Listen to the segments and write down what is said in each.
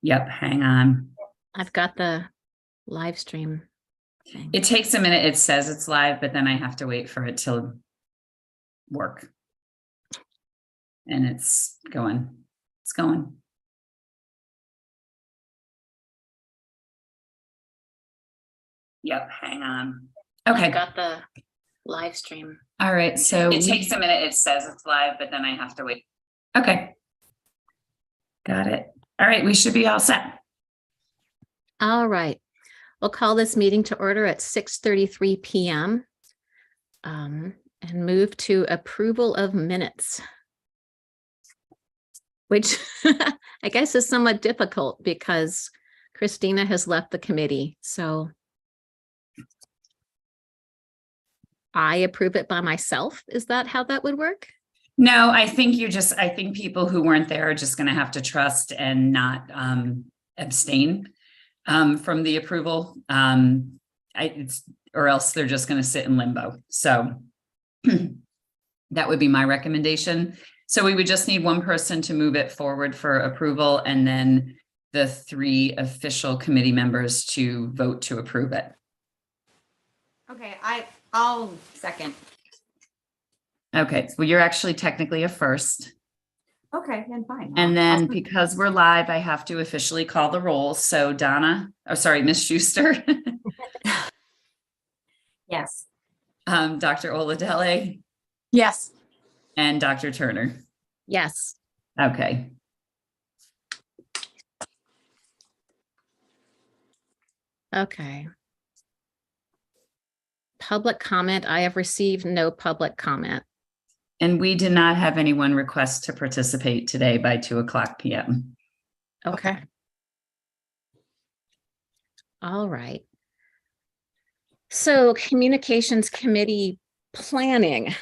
Yep, hang on. I've got the live stream thing. It takes a minute. It says it's live, but then I have to wait for it to work. And it's going. It's going. Yep, hang on. Okay. I've got the live stream. All right, so it takes a minute. It says it's live, but then I have to wait. Okay. Got it. All right, we should be all set. All right. We'll call this meeting to order at 6:33 p.m. And move to approval of minutes, which I guess is somewhat difficult because Christina has left the committee. So I approve it by myself. Is that how that would work? No, I think I think people who weren't there are just going to have to trust and not abstain from the approval. Or else they're just going to sit in limbo. So that would be my recommendation. So we would just need one person to move it forward for approval, and then the 3 official committee members to vote to approve it. Okay, I'll second. Okay, well, you're actually technically a first. Okay, then fine. And then because we're live, I have to officially call the roll. So Ms. Schuster. Yes. Dr. Oladele Yes. and Dr. Turner. Yes. Okay. Okay. Public comment. I have received no public comment. And we did not have anyone request to participate today by 2:00 p.m. Okay. All right. So communications committee planning.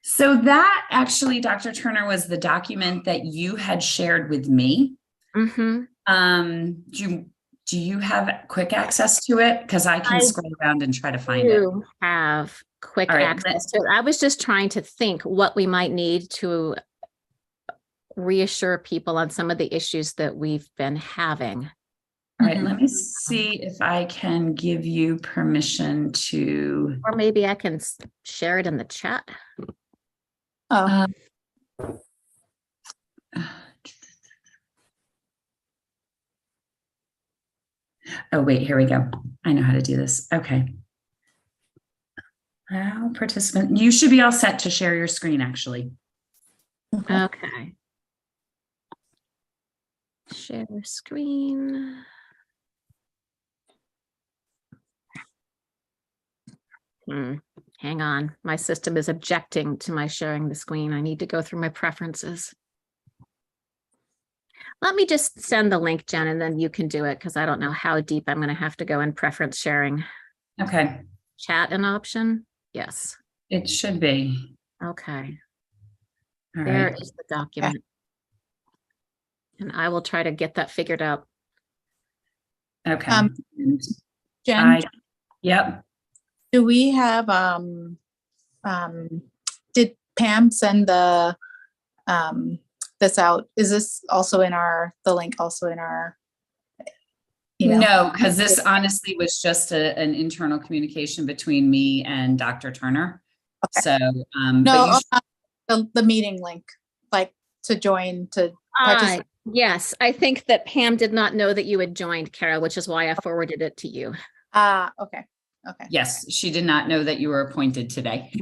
So that actually, Dr. Turner, was the document that you had shared with me. Do you have quick access to it? Because I can scroll around and try to find it. Have quick All right, access to it. I was just trying to think what we might need to reassure people on some of the issues that we've been having. All right, let me see if I can give you permission to. Or maybe I can share it in the chat. Oh. Oh, wait, here we go. I know how to do this. Okay. Allow participant. You should be all set to share your screen, actually. Okay. Share screen. Hang on. My system is objecting to my sharing the screen. I need to go through my preferences. Let me just send the link, Jen, and then you can do it because I don't know how deep I'm going to have to go in preference sharing. Okay. Chat an option? Yes. It should be. Okay. All There right. is the document. And I will try to get that figured out. Okay. Jen, Yep. do we have did Pam send the this out? Is this also in the link also in our email? No, because this honestly was just an internal communication between me and Dr. Turner. Okay. So no, the meeting link, like to join to participate. Yes, I think that Pam did not know that you had joined, Carol, which is why I forwarded it to you. Okay. Okay. Yes, she did not know that you were appointed today.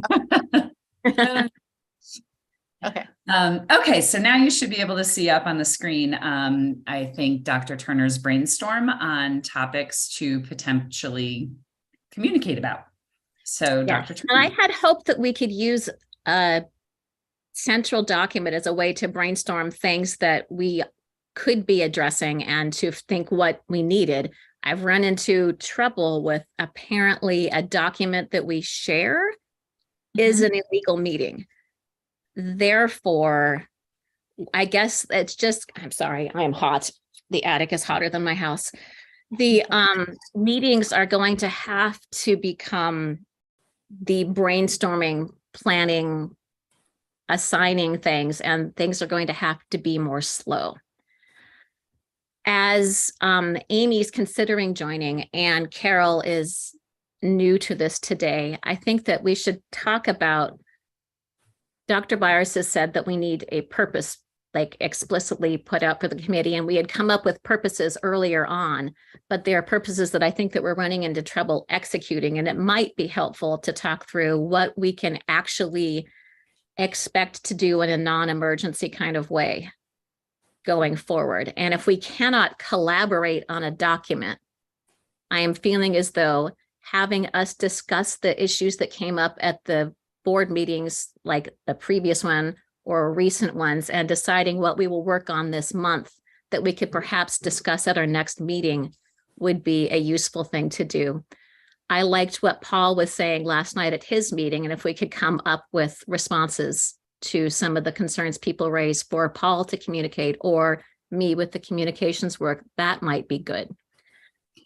Okay. Okay, so now you should be able to see up on the screen, I think Dr. Turner's brainstorm on topics to potentially communicate about. So Yeah. Dr. Turner. And I had hoped that we could use a central document as a way to brainstorm things that we could be addressing and to think what we needed. I've run into trouble with apparently a document that we share is an illegal meeting. Therefore, I guess it's just, I'm sorry, I am hot. The attic is hotter than my house. The meetings are going to have to become the brainstorming, planning, assigning things, and things are going to have to be more slow. as Amy's considering joining and Carol is new to this today, I think that we should talk about, Dr. Byers has said that we need a purpose, like explicitly put out for the committee, and we had come up with purposes earlier on, but there are purposes that I think that we're running into trouble executing, and it might be helpful to talk through what we can actually expect to do in a non-emergency kind of way going forward. And if we cannot collaborate on a document, I am feeling as though having us discuss the issues that came up at the board meetings, like the previous one or recent ones, and deciding what we will work on this month that we could perhaps discuss at our next meeting would be a useful thing to do. I liked what Paul was saying last night at his meeting, and if we could come up with responses to some of the concerns people raise for Paul to communicate or me with the communications work, that might be good.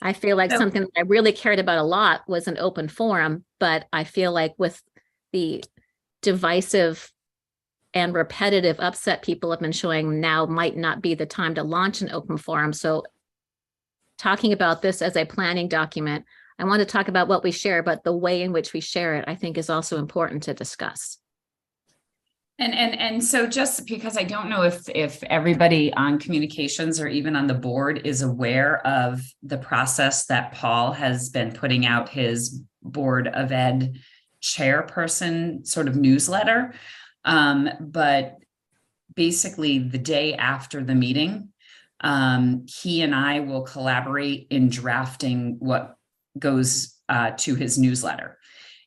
I feel like something that I really cared about a lot was an open forum, but I feel like with the divisive and repetitive upset people have been showing, now might not be the time to launch an open forum. So talking about this as a planning document, I want to talk about what we share, but the way in which we share it, I think, is also important to discuss. And so just because I don't know if everybody on communications or even on the board is aware of the process that Paul has been putting out his Board of Ed chairperson sort of newsletter. But basically the day after the meeting, he and I will collaborate in drafting what goes to his newsletter.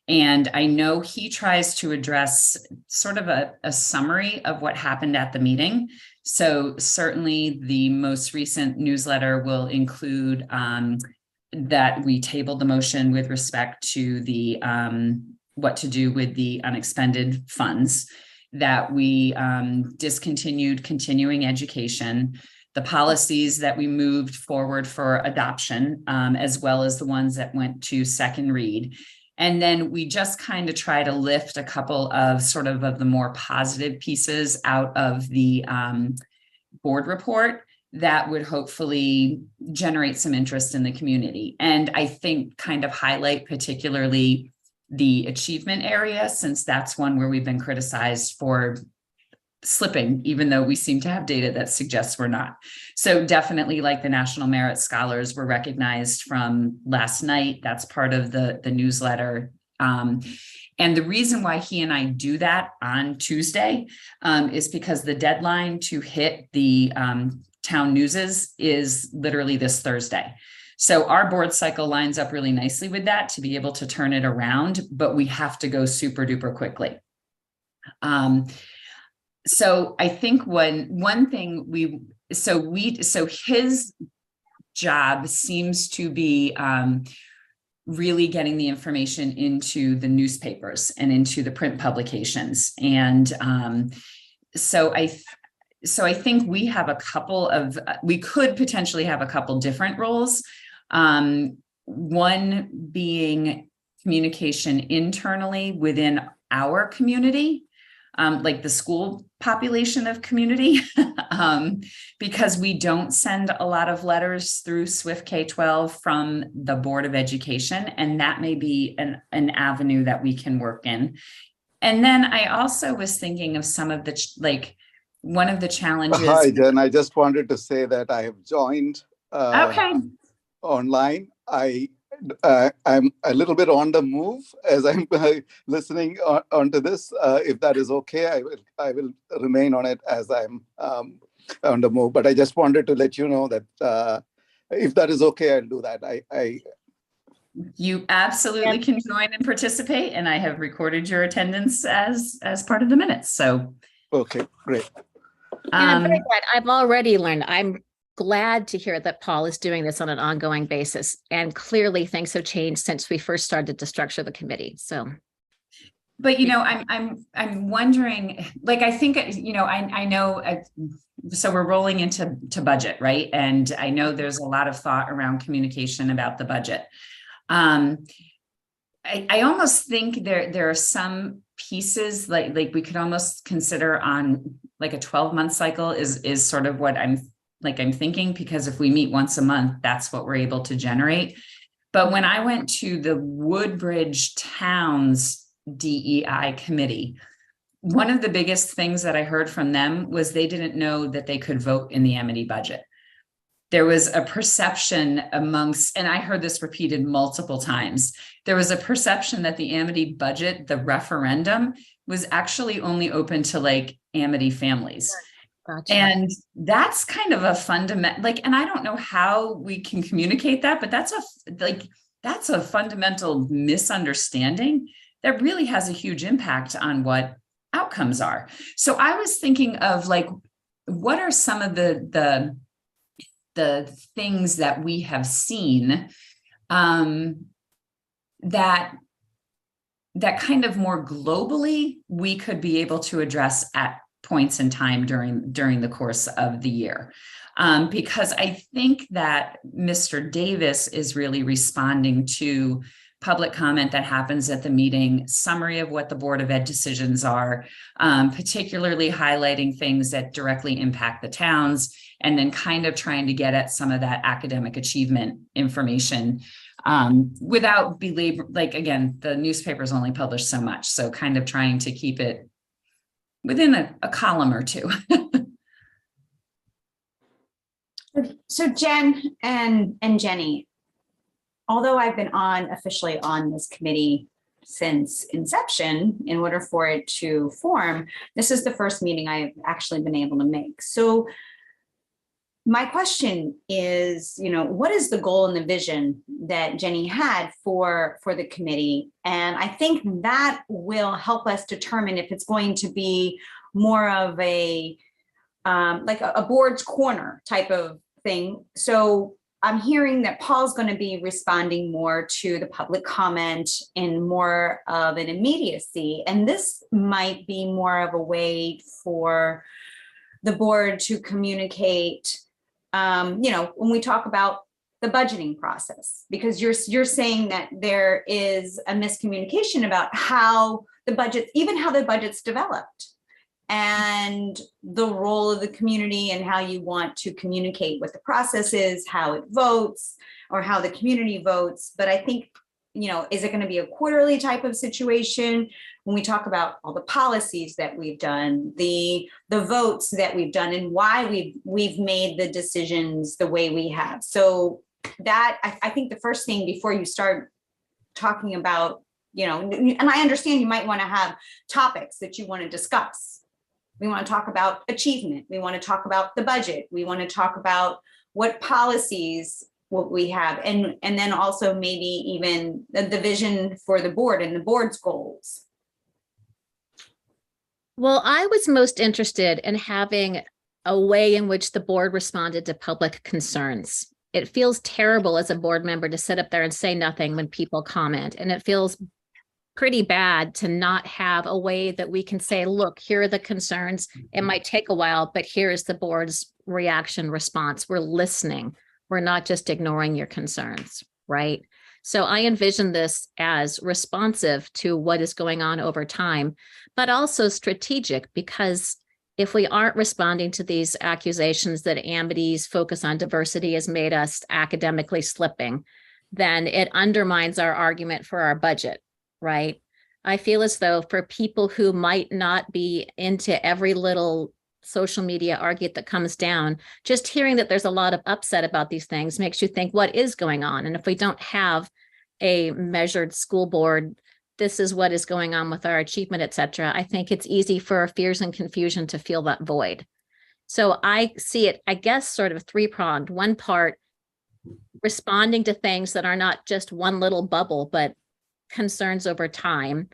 And I know he tries to address sort of a summary of what happened at the meeting. So certainly the most recent newsletter will include that we tabled the motion with respect to the what to do with the unexpended funds, that we discontinued continuing education, the policies that we moved forward for adoption, as well as the ones that went to second read. And then we just kind of try to lift a couple of sort of the more positive pieces out of the board report that would hopefully generate some interest in the community. And I think kind of highlight particularly the achievement area, since that's one where we've been criticized for slipping, even though we seem to have data that suggests we're not. So definitely, like the National Merit Scholars were recognized from last night. That's part of the newsletter. And the reason why he and I do that on Tuesday is because the deadline to hit the town newses is literally this Thursday. So our board cycle lines up really nicely with that to be able to turn it around, but we have to go super duper quickly. So I think one thing so his job seems to be really getting the information into the newspapers and into the print publications. And so I think we have we could potentially have a couple different roles. One being communication internally within our community, like the school population of community, because we don't send a lot of letters through Swift K-12 from the Board of Education, and that may be an avenue that we can work in. And then I also was thinking of some of the, one of the challenges. Hi, Jen. I just wanted to say that I have joined online. I'm a little bit on the move as I'm listening onto this. If that is okay, I will remain on it as I'm on the move. But I just wanted to let you know that if that is okay, I'll do that. You absolutely can join and participate, and I have recorded your attendance as part of the minutes. So okay, great. I'm very glad. I've already learned. I'm glad to hear that Paul is doing this on an ongoing basis, and clearly things have changed since we first started to structure the committee. So, but I'm wondering, I think I know. So we're rolling into budget, right? And I know there's a lot of thought around communication about the budget. I almost think there are some pieces like we could almost consider on like a 12-month cycle is sort of what I'm I'm thinking, because if we meet once a month, that's what we're able to generate. But when I went to the Woodbridge Towns DEI committee, one of the biggest things that I heard from them was they didn't know that they could vote in the Amity budget. There was a perception amongst, and I heard this repeated multiple times, there was a perception that the Amity budget, the referendum, was actually only open to like Amity families. Gotcha. And that's kind of a fundamental, and I don't know how we can communicate that, but that's a fundamental misunderstanding that really has a huge impact on what outcomes are. So I was thinking of like, what are some of the things that we have seen that kind of more globally we could be able to address at points in time during the course of the year. Because I think that Mr. Davis is really responding to public comment that happens at the meeting, summary of what the Board of Ed decisions are, particularly highlighting things that directly impact the towns, and then kind of trying to get at some of that academic achievement information without again, the newspapers only publish so much. So kind of trying to keep it within a column or two. So Jen and Jenny, although I've been officially on this committee since inception, in order for it to form, this is the first meeting I've actually been able to make. So my question is, what is the goal and the vision that Jenny had for the committee? And I think that will help us determine if it's going to be more of a like a board's corner type of thing. So I'm hearing that Paul's going to be responding more to the public comment in more of an immediacy. And this might be more of a way for the board to communicate, when we talk about the budgeting process, because you're saying that there is a miscommunication about how the budget's developed, and the role of the community and how you want to communicate what the process is, how it votes, or how the community votes. But I think, is it going to be a quarterly type of situation when we talk about all the policies that we've done, the votes that we've done, and why we've made the decisions the way we have? So that, I think the first thing before you start talking about, and I understand you might want to have topics that you want to discuss. We want to talk about achievement. We want to talk about the budget. We want to talk about what policies what we have, and then also maybe even the vision for the board and the board's goals. Well, I was most interested in having a way in which the board responded to public concerns. It feels terrible as a board member to sit up there and say nothing when people comment, and it feels pretty bad to not have a way that we can say, look, here are the concerns. It might take a while, but here's the board's reaction response. We're listening. We're not just ignoring your concerns, right? So I envision this as responsive to what is going on over time, but also strategic, because if we aren't responding to these accusations that Amity's focus on diversity has made us academically slipping, then it undermines our argument for our budget. Right. I feel as though for people who might not be into every little social media argument that comes down, just hearing that there's a lot of upset about these things makes you think, what is going on? And if we don't have a measured school board, this is what is going on with our achievement, et cetera, I think it's easy for fears and confusion to feel that void. So I see it, I guess, sort of three-pronged. One part, responding to things that are not just one little bubble, but concerns over time,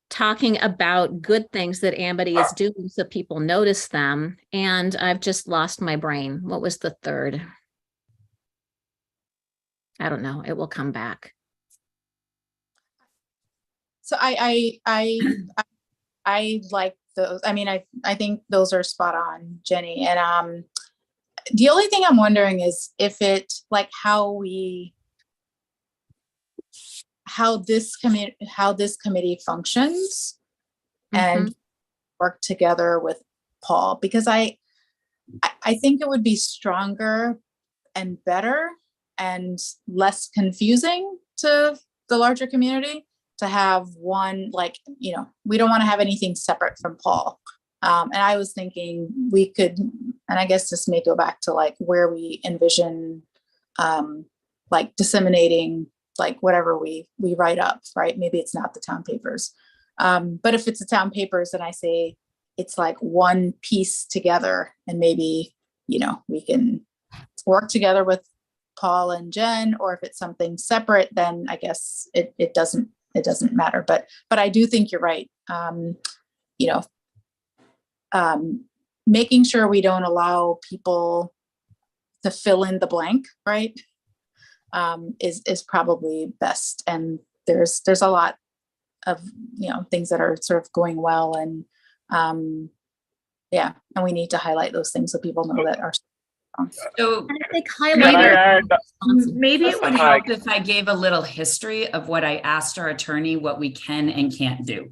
talking about good things that Amity is doing so people notice them. And I've just lost my brain. What was the third? I don't know. It will come back. So I like those. I mean, I think those are spot on, Jenny. And the only thing I'm wondering is if it, like, how this committee functions and work together with Paul, because I I think it would be stronger and better and less confusing to the larger community to have one, like, you know, we don't want to have anything separate from Paul. And I was thinking we could, and I guess this may go back to like where we envision like disseminating like whatever we write up, right? Maybe it's not the town papers. But if it's the town papers, then I say it's like one piece together, and maybe, you know, we can work together with Paul and Jen, or if it's something separate, then I guess it doesn't matter. But I do think you're right. You know, making sure we don't allow people to fill in the blank, right? Is probably best. And there's a lot of, you know, things that are sort of going well, and yeah, and we need to highlight those things so people know that are strong. So And I think Can I highlighting. add? maybe it would Hi. help if I gave a little history of what I asked our attorney, what we can and can't do.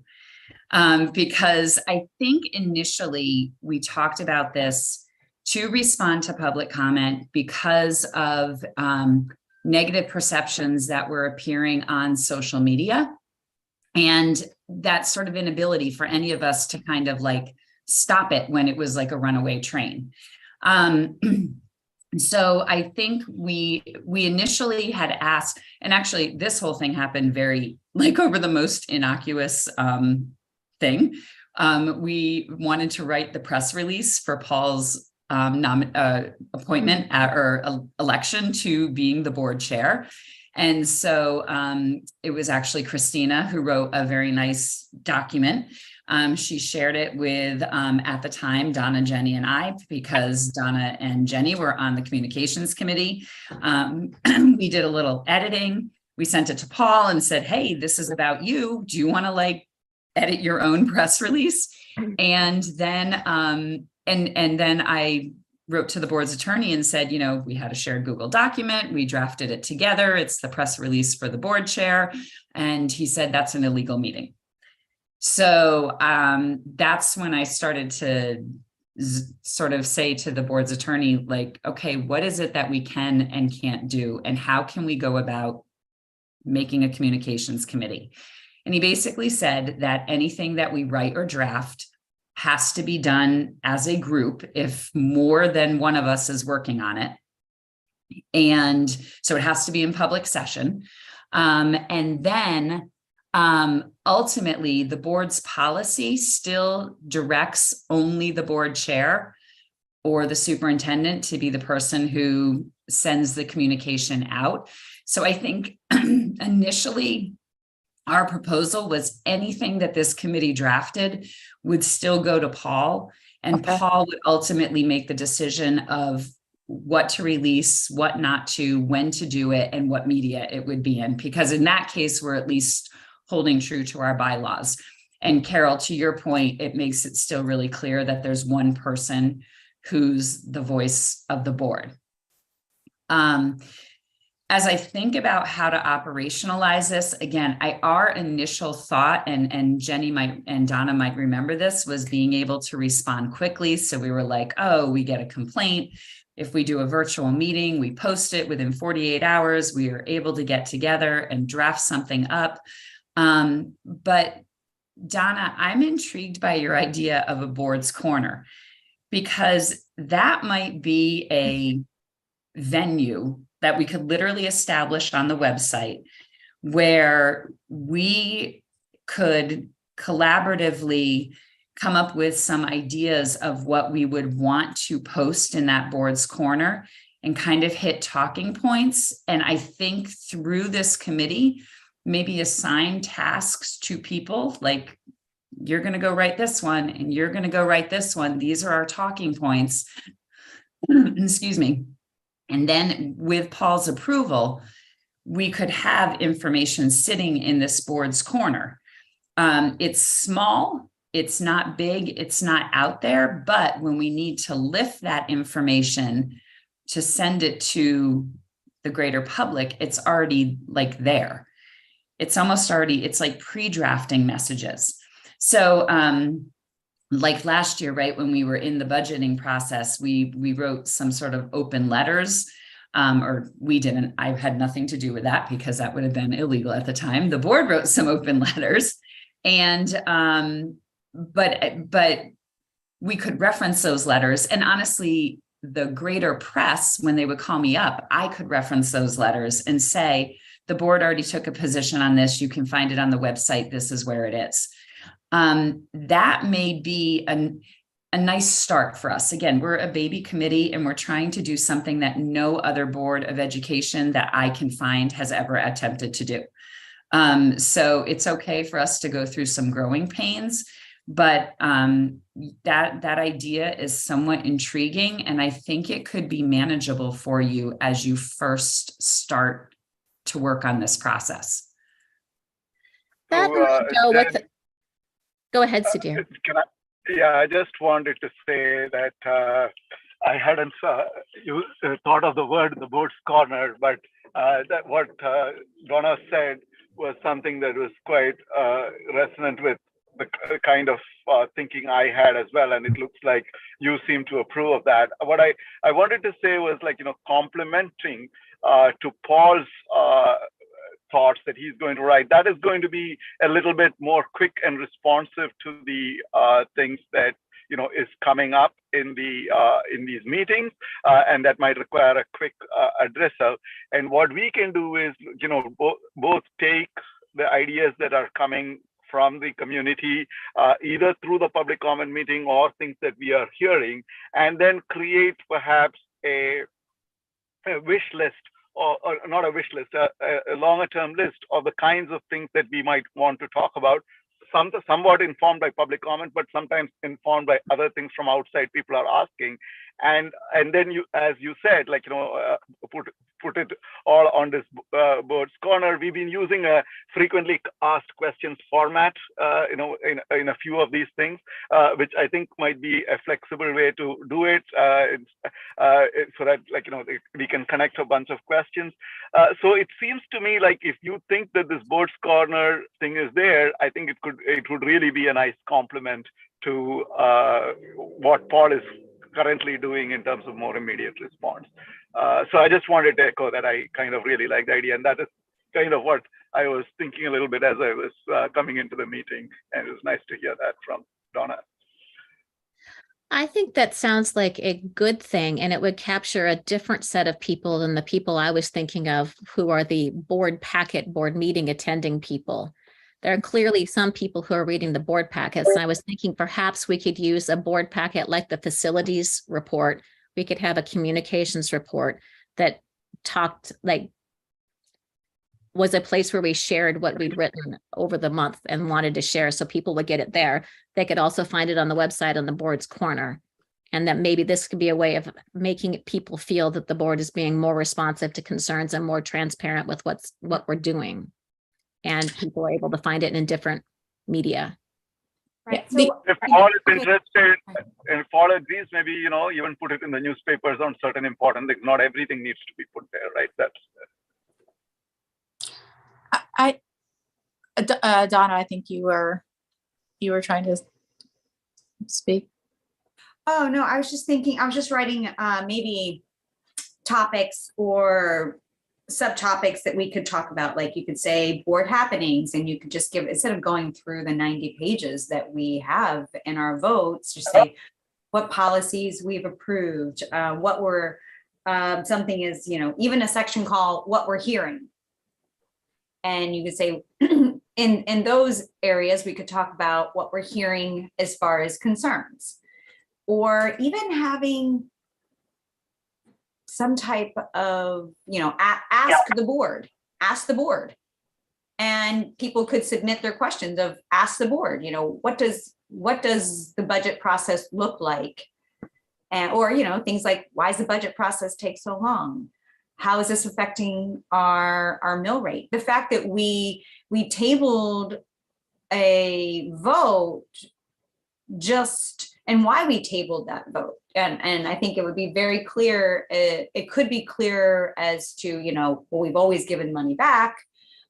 Because I think initially we talked about this to respond to public comment because of negative perceptions that were appearing on social media. And that sort of inability for any of us to kind of like stop it when it was like a runaway train. So I think we initially had asked, and actually this whole thing happened very like over the most innocuous thing. We wanted to write the press release for Paul's appointment or election to being the board chair. And so it was actually Christina who wrote a very nice document. She shared it with, at the time, Donna, Jenny, and I, because Donna and Jenny were on the communications committee. We did a little editing. We sent it to Paul and said, hey, this is about you. Do you want to like edit your own press release? And then, and then I wrote to the board's attorney and said, you know, we had a shared Google document. We drafted it together. It's the press release for the board chair. And he said, that's an illegal meeting. So that's when I started to sort of say to the board's attorney, like, okay, what is it that we can and can't do? And how can we go about making a communications committee? And he basically said that anything that we write or draft has to be done as a group if more than one of us is working on it. And so it has to be in public session. And then ultimately, the board's policy still directs only the board chair or the superintendent to be the person who sends the communication out. So I think initially our proposal was anything that this committee drafted would still go to Paul, and Okay. Paul would ultimately make the decision of what to release, what not to, when to do it, and what media it would be in. Because in that case, we're at least holding true to our bylaws. And Carol, to your point, it makes it still really clear that there's one person who's the voice of the board. As I think about how to operationalize this, again, our initial thought, and Jenny might and Donna might remember this, was being able to respond quickly. So we were like, oh, we get a complaint. If we do a virtual meeting, we post it within 48 hours. We are able to get together and draft something up. But Donna, I'm intrigued by your idea of a board's corner, because that might be a venue that we could literally establish on the website where we could collaboratively come up with some ideas of what we would want to post in that board's corner and kind of hit talking points. And I think through this committee, maybe assign tasks to people, like you're going to go write this one and you're going to go write this one. These are our talking points. Excuse me. And then with Paul's approval, we could have information sitting in this board's corner. It's small, it's not big, it's not out there, but when we need to lift that information to send it to the greater public, it's already like there. It's almost already, it's like pre-drafting messages. So like last year, right, when we were in the budgeting process, we wrote some sort of open letters. Or we didn't, I had nothing to do with that because that would have been illegal at the time. The board wrote some open letters, and but we could reference those letters. And honestly, the greater press, when they would call me up, I could reference those letters and say, the board already took a position on this. You can find it on the website. This is where it is. That may be a nice start for us. Again, we're a baby committee and we're trying to do something that no other board of education that I can find has ever attempted to do. So it's okay for us to go through some growing pains, but that idea is somewhat intriguing, and I think it could be manageable for you as you first start to work on this process. That might go with. Go ahead, Sudhir. Yeah, I just wanted to say that I hadn't thought of the word "the board's corner," but that what Donna said was something that was quite resonant with the kind of thinking I had as well, and it looks like you seem to approve of that. What I wanted to say was, like, complementing to Paul's thoughts that he's going to write. That is going to be a little bit more quick and responsive to the things that is coming up in these meetings, and that might require a quick addressal. And what we can do is, both take the ideas that are coming from the community, either through the public comment meeting or things that we are hearing, and then create perhaps a wish list, or not a wish list, a longer term list of the kinds of things that we might want to talk about, somewhat informed by public comment, but sometimes informed by other things from outside people are asking. And then you, as you said, like, put it all on this board's corner. We've been using a frequently asked questions format, in a few of these things, which I think might be a flexible way to do it, so that, like, we can connect a bunch of questions. So it seems to me like if you think that this board's corner thing is there, I think it would really be a nice complement to what Paul is currently doing in terms of more immediate response. So I just wanted to echo that I kind of really like the idea, and that is kind of what I was thinking a little bit as I was coming into the meeting, and it was nice to hear that from Donna. I think that sounds like a good thing, and it would capture a different set of people than the people I was thinking of, who are the board meeting attending people. There are clearly some people who are reading the board packets, and I was thinking perhaps we could use a board packet like the facilities report. We could have a communications report that was a place where we shared what we'd written over the month and wanted to share, so people would get it there. They could also find it on the website on the board's corner. And that maybe this could be a way of making people feel that the board is being more responsive to concerns and more transparent with what we're doing. And people are able to find it in different media. Right. Yeah, So, If Paul is interested, and if Paul agrees, maybe, even put it in the newspapers on certain important things. Not everything needs to be put there, right? Donna, I think you were trying to speak. oh no, I was just thinking, I was just writing maybe topics or subtopics that we could talk about. Like you could say board happenings, and you could just give, instead of going through the 90 pages that we have in our votes, just say what policies we've approved, what we're, something is, even a section called what we're hearing. And you could say in those areas, we could talk about what we're hearing as far as concerns, or even having some type of, ask the board, and people could submit their questions of ask the board, what does the budget process look like? And, or, things like, why does the budget process take so long? How is this affecting our mill rate? The fact that we tabled a vote, and why we tabled that vote. And I think it would be very clear, it could be clear as to, well, we've always given money back,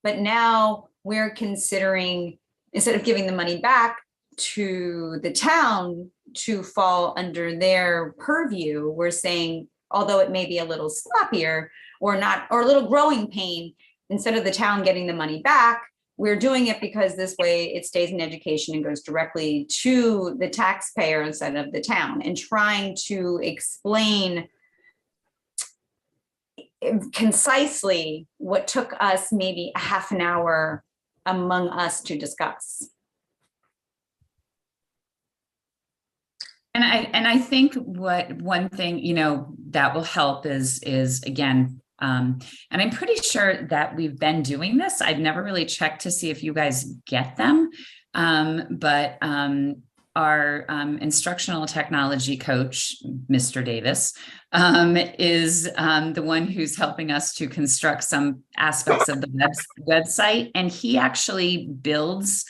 but now we're considering, instead of giving the money back, to the town to fall under their purview, we're saying, although it may be a little sloppier or not, or a little growing pain, instead of the town getting the money back, we're doing it because this way it stays in education and goes directly to the taxpayer instead of the town, and trying to explain concisely what took us maybe a half an hour among us to discuss. And I think one thing, you know, that will help is again, and I'm pretty sure that we've been doing this. I've never really checked to see if you guys get them. But our instructional technology coach, Mr. Davis, is the one who's helping us to construct some aspects of the website. And he actually builds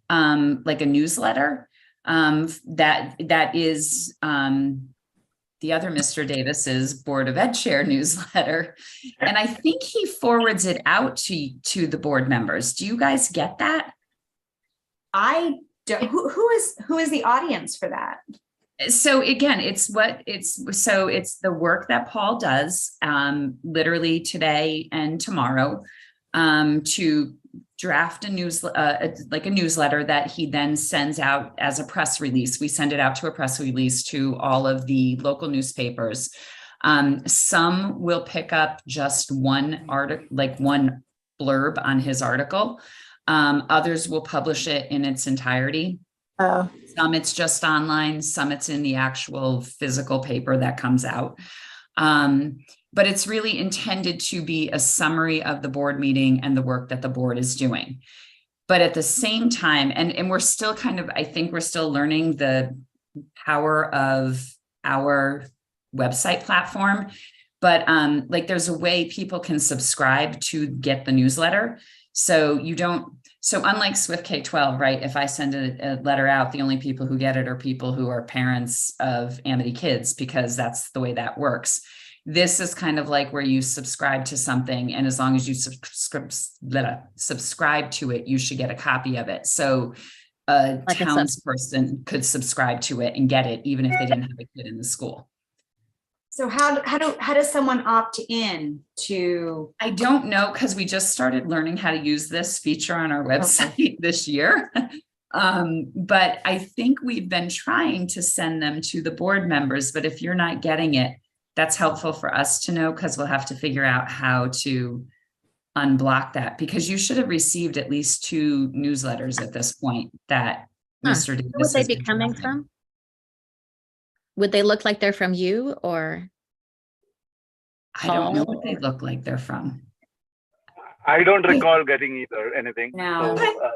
like a newsletter that is the other Mr. Davis's Board of Ed Chair newsletter. And I think he forwards it out to the board members. Do you guys get that? I don't, who is the audience for that? So again, it's the work that Paul does literally today and tomorrow to draft a newsletter that he then sends out as a press release. We send it out to a press release to all of the local newspapers. Some will pick up just one article, like one blurb on his article. Others will publish it in its entirety. Oh. Some it's just online, some it's in the actual physical paper that comes out. But it's really intended to be a summary of the board meeting and the work that the board is doing. But at the same time, and we're still I think we're still learning the power of our website platform, but like there's a way people can subscribe to get the newsletter. So unlike Swift K-12, right? If I send a letter out, the only people who get it are people who are parents of Amity kids, because that's the way that works. This is kind of like where you subscribe to something, and as long as you subscribe to it, you should get a copy of it. So a Like a townsperson could subscribe to it and get it, even if they didn't have a kid in the school. So how does someone opt in to? I don't know, because we just started learning how to use this feature on our website this year. But I think we've been trying to send them to the board members, but if you're not getting it, that's helpful for us to know, because we'll have to figure out how to unblock that, because you should have received at least 2 newsletters at this point that Mr. Davis. Who would they has be been coming drafting. from? Would they look like they're from you, or? I don't know what they look like they're from. I don't recall getting either anything. No. So,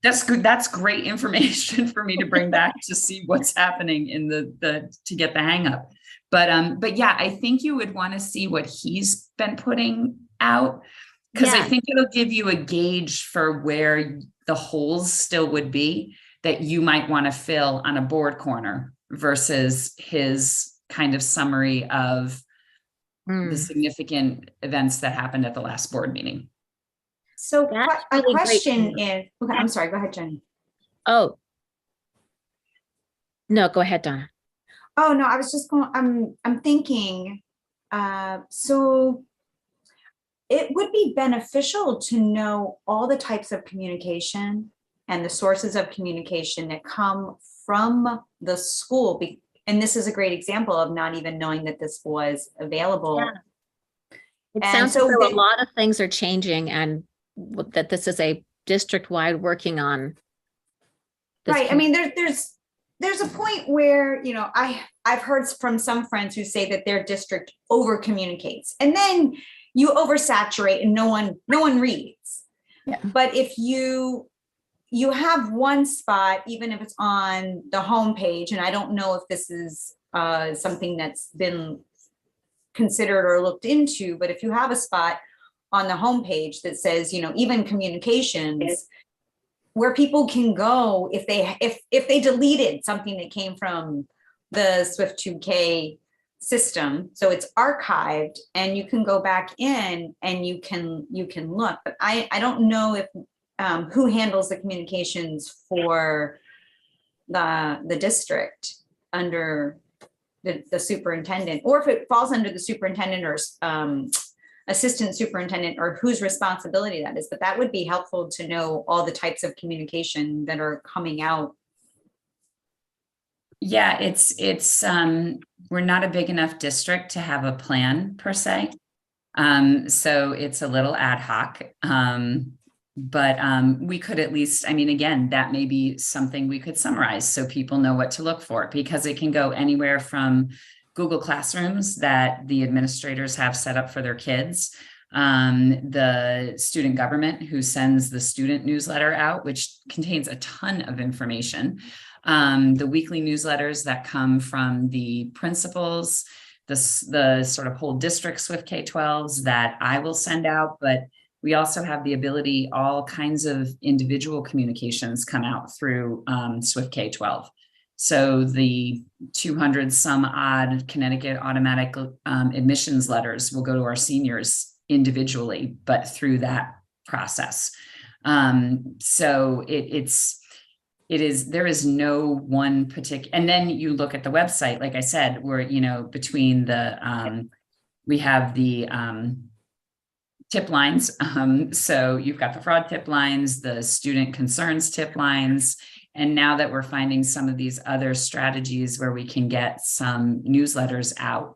That's good. That's great information for me to bring back to see what's happening in to get the hang up. But yeah, I think you would want to see what he's been putting out, because I Yeah. think it'll give you a gauge for where the holes still would be that you might want to fill on a board corner versus his kind of summary of the significant events that happened at the last board meeting. So That's a really great. question is, okay, I'm sorry, go ahead, Jenny. Oh. No, go ahead, Donna. Oh, no, I was just going, I'm thinking, so it would be beneficial to know all the types of communication and the sources of communication that come from the school. And this is a great example of not even knowing that this was available. Yeah. It And sounds so as though they- a lot of things are changing, and that this is a district-wide working on. this Right, I mean, there's a point where, you know, I've heard from some friends who say that their district over communicates, and then you oversaturate and no one reads. Yeah. But if you have one spot, even if it's on the homepage, and I don't know if this is something that's been considered or looked into, but if you have a spot on the homepage that says, you know, even communications, where people can go if they deleted something that came from the Swift 2K system, so it's archived and you can go back in and you can look. But I don't know if who handles the communications for the district under the superintendent, or if it falls under the superintendent or assistant superintendent, or whose responsibility that is. But that would be helpful to know all the types of communication that are coming out. Yeah, we're not a big enough district to have a plan per se. So it's a little ad hoc. But we could at least, I mean, again, that may be something we could summarize so people know what to look for, because it can go anywhere from Google Classrooms that the administrators have set up for their kids, the student government who sends the student newsletter out, which contains a ton of information, the weekly newsletters that come from the principals, the sort of whole district Swift K-12s that I will send out, but we also have the ability, all kinds of individual communications come out through Swift K-12. So the 200 some odd Connecticut automatic admissions letters will go to our seniors individually, but through that process. So there is no one particular, and then you look at the website, like I said, where, between the, we have the tip lines. So you've got the fraud tip lines, the student concerns tip lines. And now that we're finding some of these other strategies where we can get some newsletters out,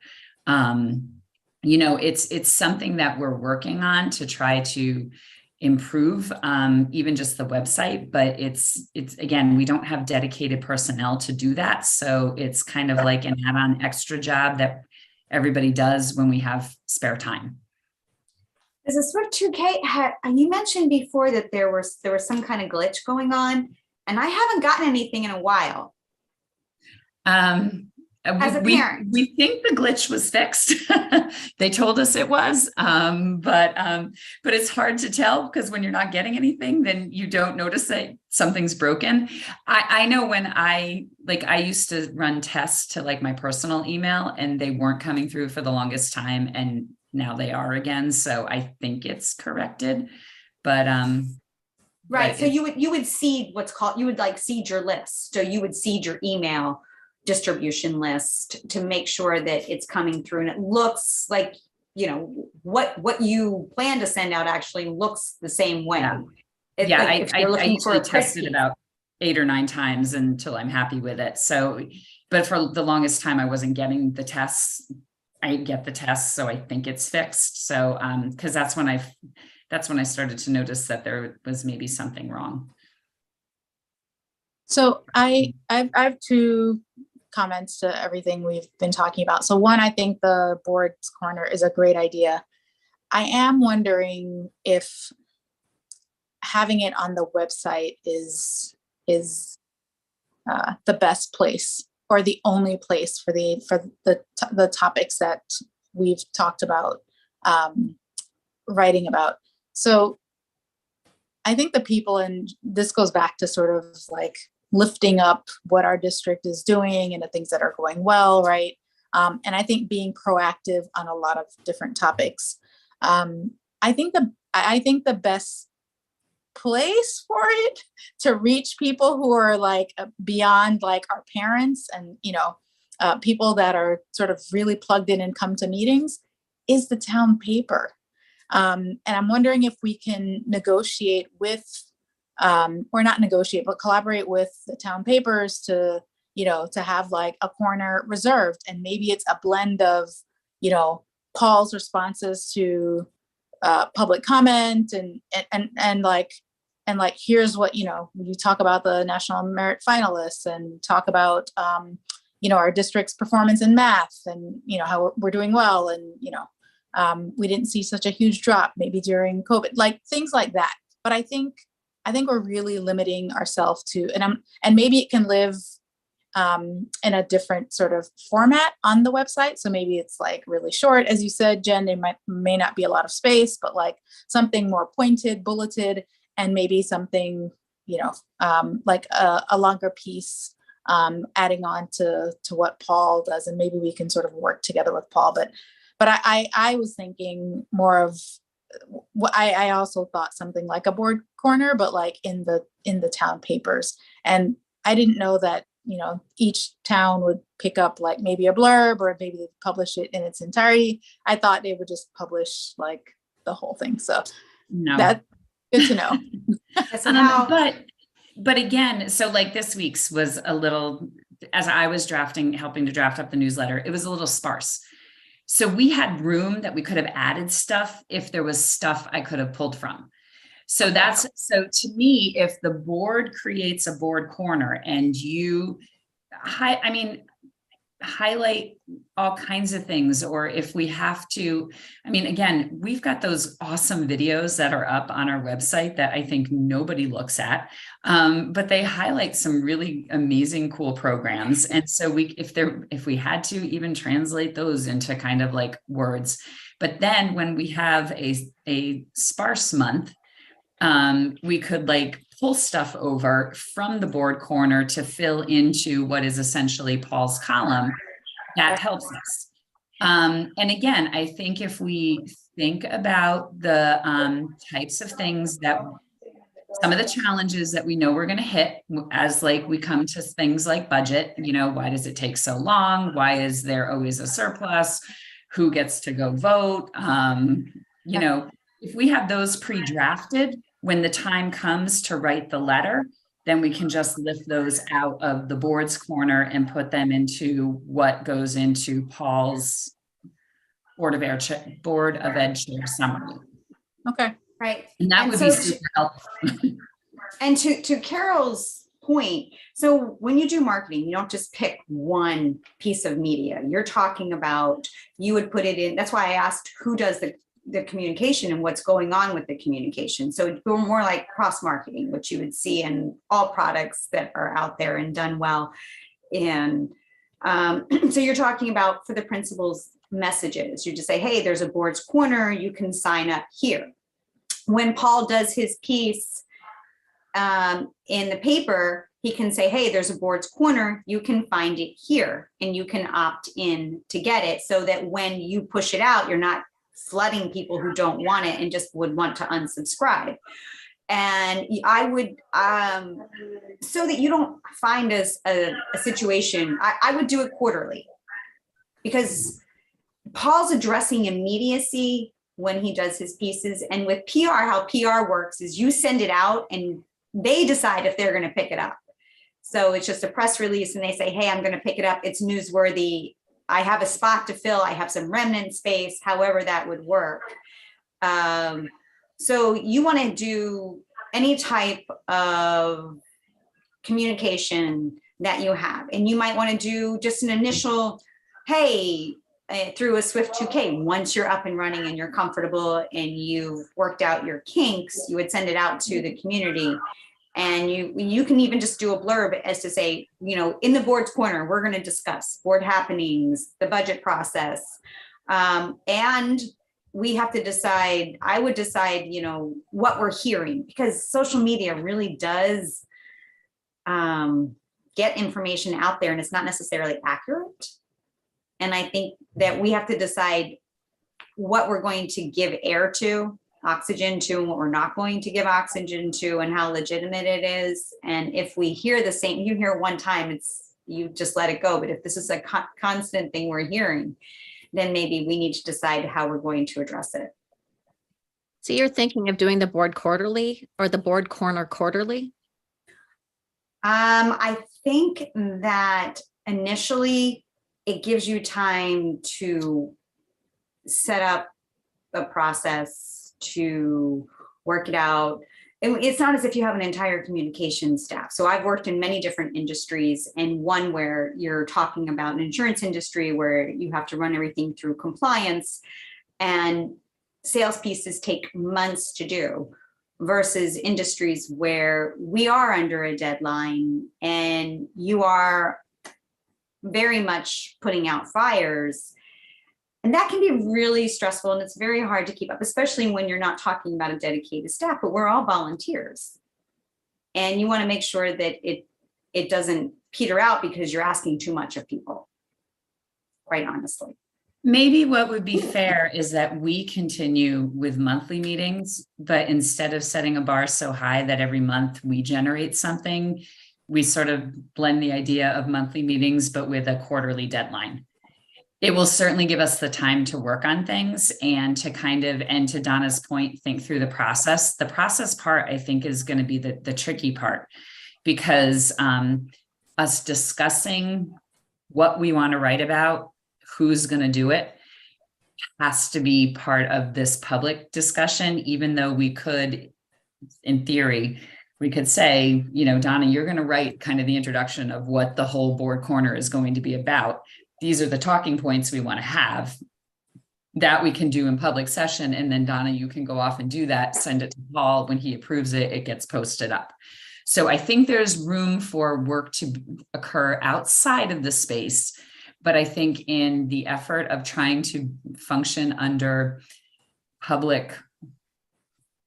it's something that we're working on to try to improve, even just the website, but it's again, we don't have dedicated personnel to do that. So it's kind of like an add-on extra job that everybody does when we have spare time. Is the Swift 2K, you mentioned before that there was some kind of glitch going on, and I haven't gotten anything in a while. As a parent, we think the glitch was fixed. They told us it was, but it's hard to tell, because when you're not getting anything, then you don't notice that something's broken. I know when I used to run tests to my personal email, and they weren't coming through for the longest time, and now they are again. So I think it's corrected, but right. But so you would see what's called, you would seed your list. So you would seed your email distribution list to make sure that it's coming through, and it looks like, what you plan to send out actually looks the same way. I usually test it about 8 or 9 times until I'm happy with it. So, but for the longest time, I wasn't getting the tests. I get the tests, so I think it's fixed. So, because that's when I started to notice that there was maybe something wrong. So I have 2 comments to everything we've been talking about. So one, I think the board's corner is a great idea. I am wondering if having it on the website is the best place, or the only place for the topics that we've talked about, writing about. So I think the people, and this goes back to sort of lifting up what our district is doing and the things that are going well, right? And I think being proactive on a lot of different topics. I think the best place for it to reach people who are beyond our parents and people that are sort of really plugged in and come to meetings is the town paper. And I'm wondering if we can negotiate with or not negotiate, but collaborate with the town papers to have a corner reserved, and maybe it's a blend of Paul's responses to public comment and here's what you talk about the national merit finalists, and talk about our district's performance in math, and how we're doing well, and we didn't see such a huge drop maybe during COVID, things like that. But I think we're really limiting ourselves to, and maybe it can live in a different sort of format on the website. So maybe it's really short, as you said, Jen, there may not be a lot of space, but something more pointed, bulleted, and maybe something, a longer piece, adding on to what Paul does. And maybe we can sort of work together with Paul, but I was thinking more of, I also thought something like a board corner, but in the town papers. And I didn't know that, each town would pick up like maybe a blurb or maybe they'd publish it in its entirety. I thought they would just publish like the whole thing. So No. that's good to know. So how, But again, so like this week's was a little, as I was helping to draft up the newsletter, it was a little sparse. So we had room that we could have added stuff if there was stuff I could have pulled from. So so to me, if the board creates a board corner and you, highlight all kinds of things, or if we have to, again, we've got those awesome videos that are up on our website that I think nobody looks at, but they highlight some really amazing, cool programs. And so if we had to even translate those into kind of like words, but then when we have a sparse month, we could like pull stuff over from the board corner to fill into what is essentially Paul's column. That helps us. And again, I think if we think about the types of things that some of the challenges that we know we're going to hit as like we come to things like budget, why does it take so long? Why is there always a surplus? Who gets to go vote? If we have those pre-drafted, when the time comes to write the letter, then we can just lift those out of the board's corner and put them into what goes into Paul's Board of Ed Chair summary. Okay. right. And that would be super helpful. And to Carol's point, so when you do marketing, you don't just pick one piece of media. You're talking about, you would put it in, that's why I asked who does the communication and what's going on with the communication. So it'd go more like cross marketing, which you would see in all products that are out there and done well. And so you're talking about for the principals messages, you just say, hey, there's a board's corner, you can sign up here. When Paul does his piece in the paper, he can say, hey, there's a board's corner, you can find it here and you can opt in to get it, so that when you push it out, you're not flooding people who don't want it and just would want to unsubscribe. And I would, so that you don't find a situation, I would do it quarterly, because Paul's addressing immediacy when he does his pieces. And with PR, how PR works is you send it out and they decide if they're going to pick it up. So it's just a press release and they say, hey, I'm going to pick it up. It's newsworthy. I have a spot to fill. I have some remnant space, however that would work. So you want to do any type of communication that you have. And you might want to do just an initial, hey, through a Swift 2K, once you're up and running and you're comfortable and you've worked out your kinks, you would send it out to the community. And you can even just do a blurb as to say, in the board's corner, we're going to discuss board happenings, the budget process. And we have to decide, I would decide, what we're hearing, because social media really does get information out there and it's not necessarily accurate. And I think that we have to decide what we're going to give air to, oxygen to, and what we're not going to give oxygen to, and how legitimate it is. And if we hear the same, you hear one time, you just let it go. But if this is a constant thing we're hearing, then maybe we need to decide how we're going to address it. So you're thinking of doing the board quarterly or the board corner quarterly? I think that initially it gives you time to set up a process, to work it out. It's not as if you have an entire communication staff. So I've worked in many different industries, and one where you're talking about an insurance industry where you have to run everything through compliance, and sales pieces take months to do, versus industries where we are under a deadline and you are very much putting out fires. And that can be really stressful, and it's very hard to keep up, especially when you're not talking about a dedicated staff, but we're all volunteers. And you want to make sure that it doesn't peter out because you're asking too much of people, quite honestly. Maybe what would be fair is that we continue with monthly meetings, but instead of setting a bar so high that every month we generate something, we sort of blend the idea of monthly meetings, but with a quarterly deadline. It will certainly give us the time to work on things and to and to Donna's point, think through the process. The process part, I think, is going to be the tricky part, because us discussing what we want to write about, who's going to do it, has to be part of this public discussion, even though we could, in theory, we could say, Donna, you're going to write kind of the introduction of what the whole board corner is going to be about. These are the talking points we want to have. That we can do in public session. And then Donna, you can go off and do that, send it to Paul. When he approves it, it gets posted up. So I think there's room for work to occur outside of the space. But I think in the effort of trying to function under public,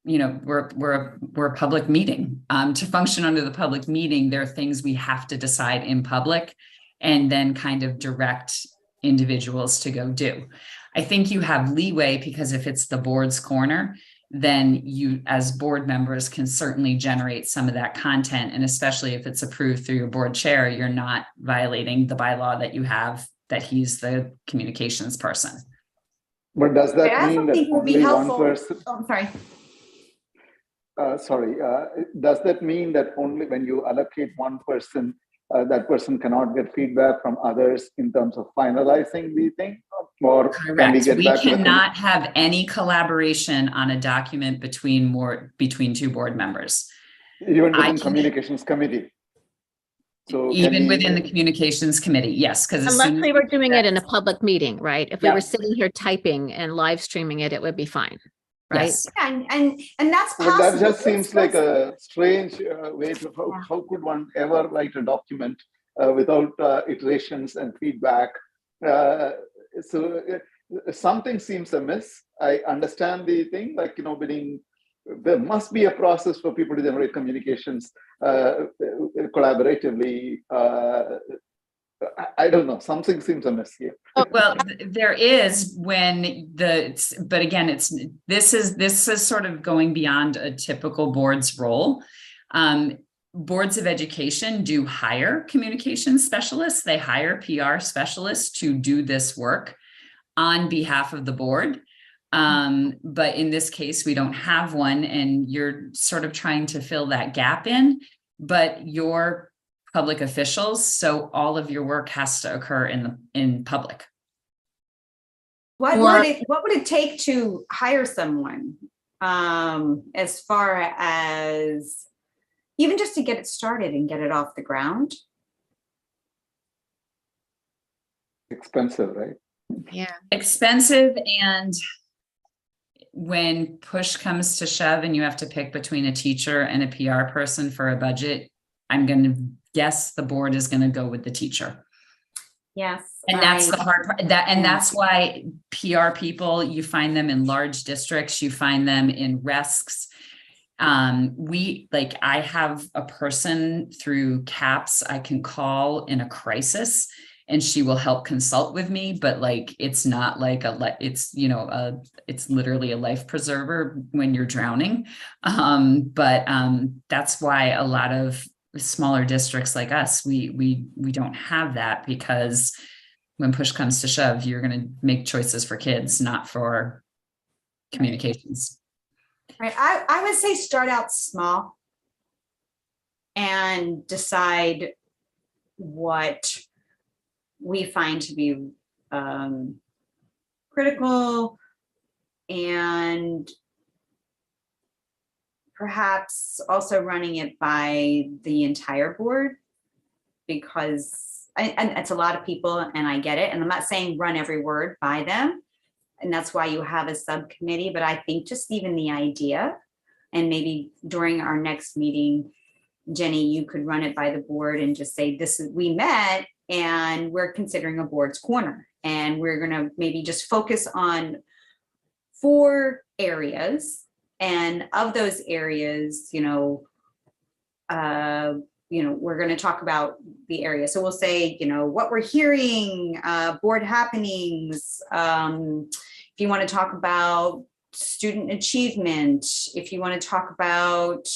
we're a public meeting. To function under the public meeting, there are things we have to decide in public and then kind of direct individuals to go do. I think you have leeway, because if it's the board's corner, then you as board members can certainly generate some of that content. And especially if it's approved through your board chair, you're not violating the bylaw that you have, that he's the communications person. But does that I mean also that think will be only one helpful. person? Oh, I'm sorry. Does that mean that only when you allocate one person, that person cannot get feedback from others in terms of finalizing the thing? Or Correct. can we get back to the cannot have any collaboration on a document between two board members. even within communications committee? So Even within the communications committee, yes, because Unless we were doing it in a public meeting, right? If we Yep. were sitting here typing and live streaming it, it would be fine, right? Yes. And that's But possible. that just seems like a strange way to, how could one ever write a document without iterations and feedback? Something seems amiss. I understand the thing, like, there must be a process for people to generate communications collaboratively. I don't know, something seems amiss here. Well, there is but again, this is sort of going beyond a typical board's role. Boards of education do hire communication specialists. They hire PR specialists to do this work on behalf of the board. But in this case, we don't have one, and you're sort of trying to fill that gap in, but you're public officials, so all of your work has to occur in public. What would it take to hire someone, as far as even just to get it started and get it off the ground? Expensive, right? Yeah. Expensive, and when push comes to shove and you have to pick between a teacher and a PR person for a budget, I'm going to guess the board is going to go with the teacher. Yes. And that's the hard part. That's why PR people, you find them in large districts, you find them in RESCs. I have a person through CAPS I can call in a crisis, and she will help consult with me, but it's not like it's literally a life preserver when you're drowning. That's why a lot of smaller districts like us, we don't have that, because when push comes to shove, you're going to make choices for kids, not for communications. Right. I would say start out small and decide what we find to be critical, and perhaps also running it by the entire board, because and it's a lot of people, and I get it. And I'm not saying run every word by them. And that's why you have a subcommittee. But I think just even the idea, and maybe during our next meeting, Jenny, you could run it by the board and just say, we met and we're considering a board's corner. And we're going to maybe just focus on 4 areas. And of those areas, we're going to talk about the area. So we'll say, what we're hearing, board happenings. If you want to talk about student achievement, if you want to talk about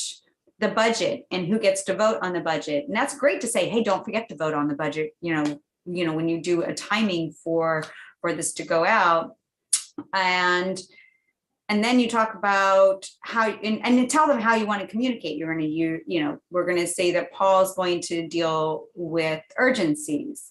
the budget and who gets to vote on the budget. And that's great to say, hey, don't forget to vote on the budget, when you do a timing for this to go out. And then you talk about how, and tell them how you want to communicate. You're going to, we're going to say that Paul's going to deal with urgencies.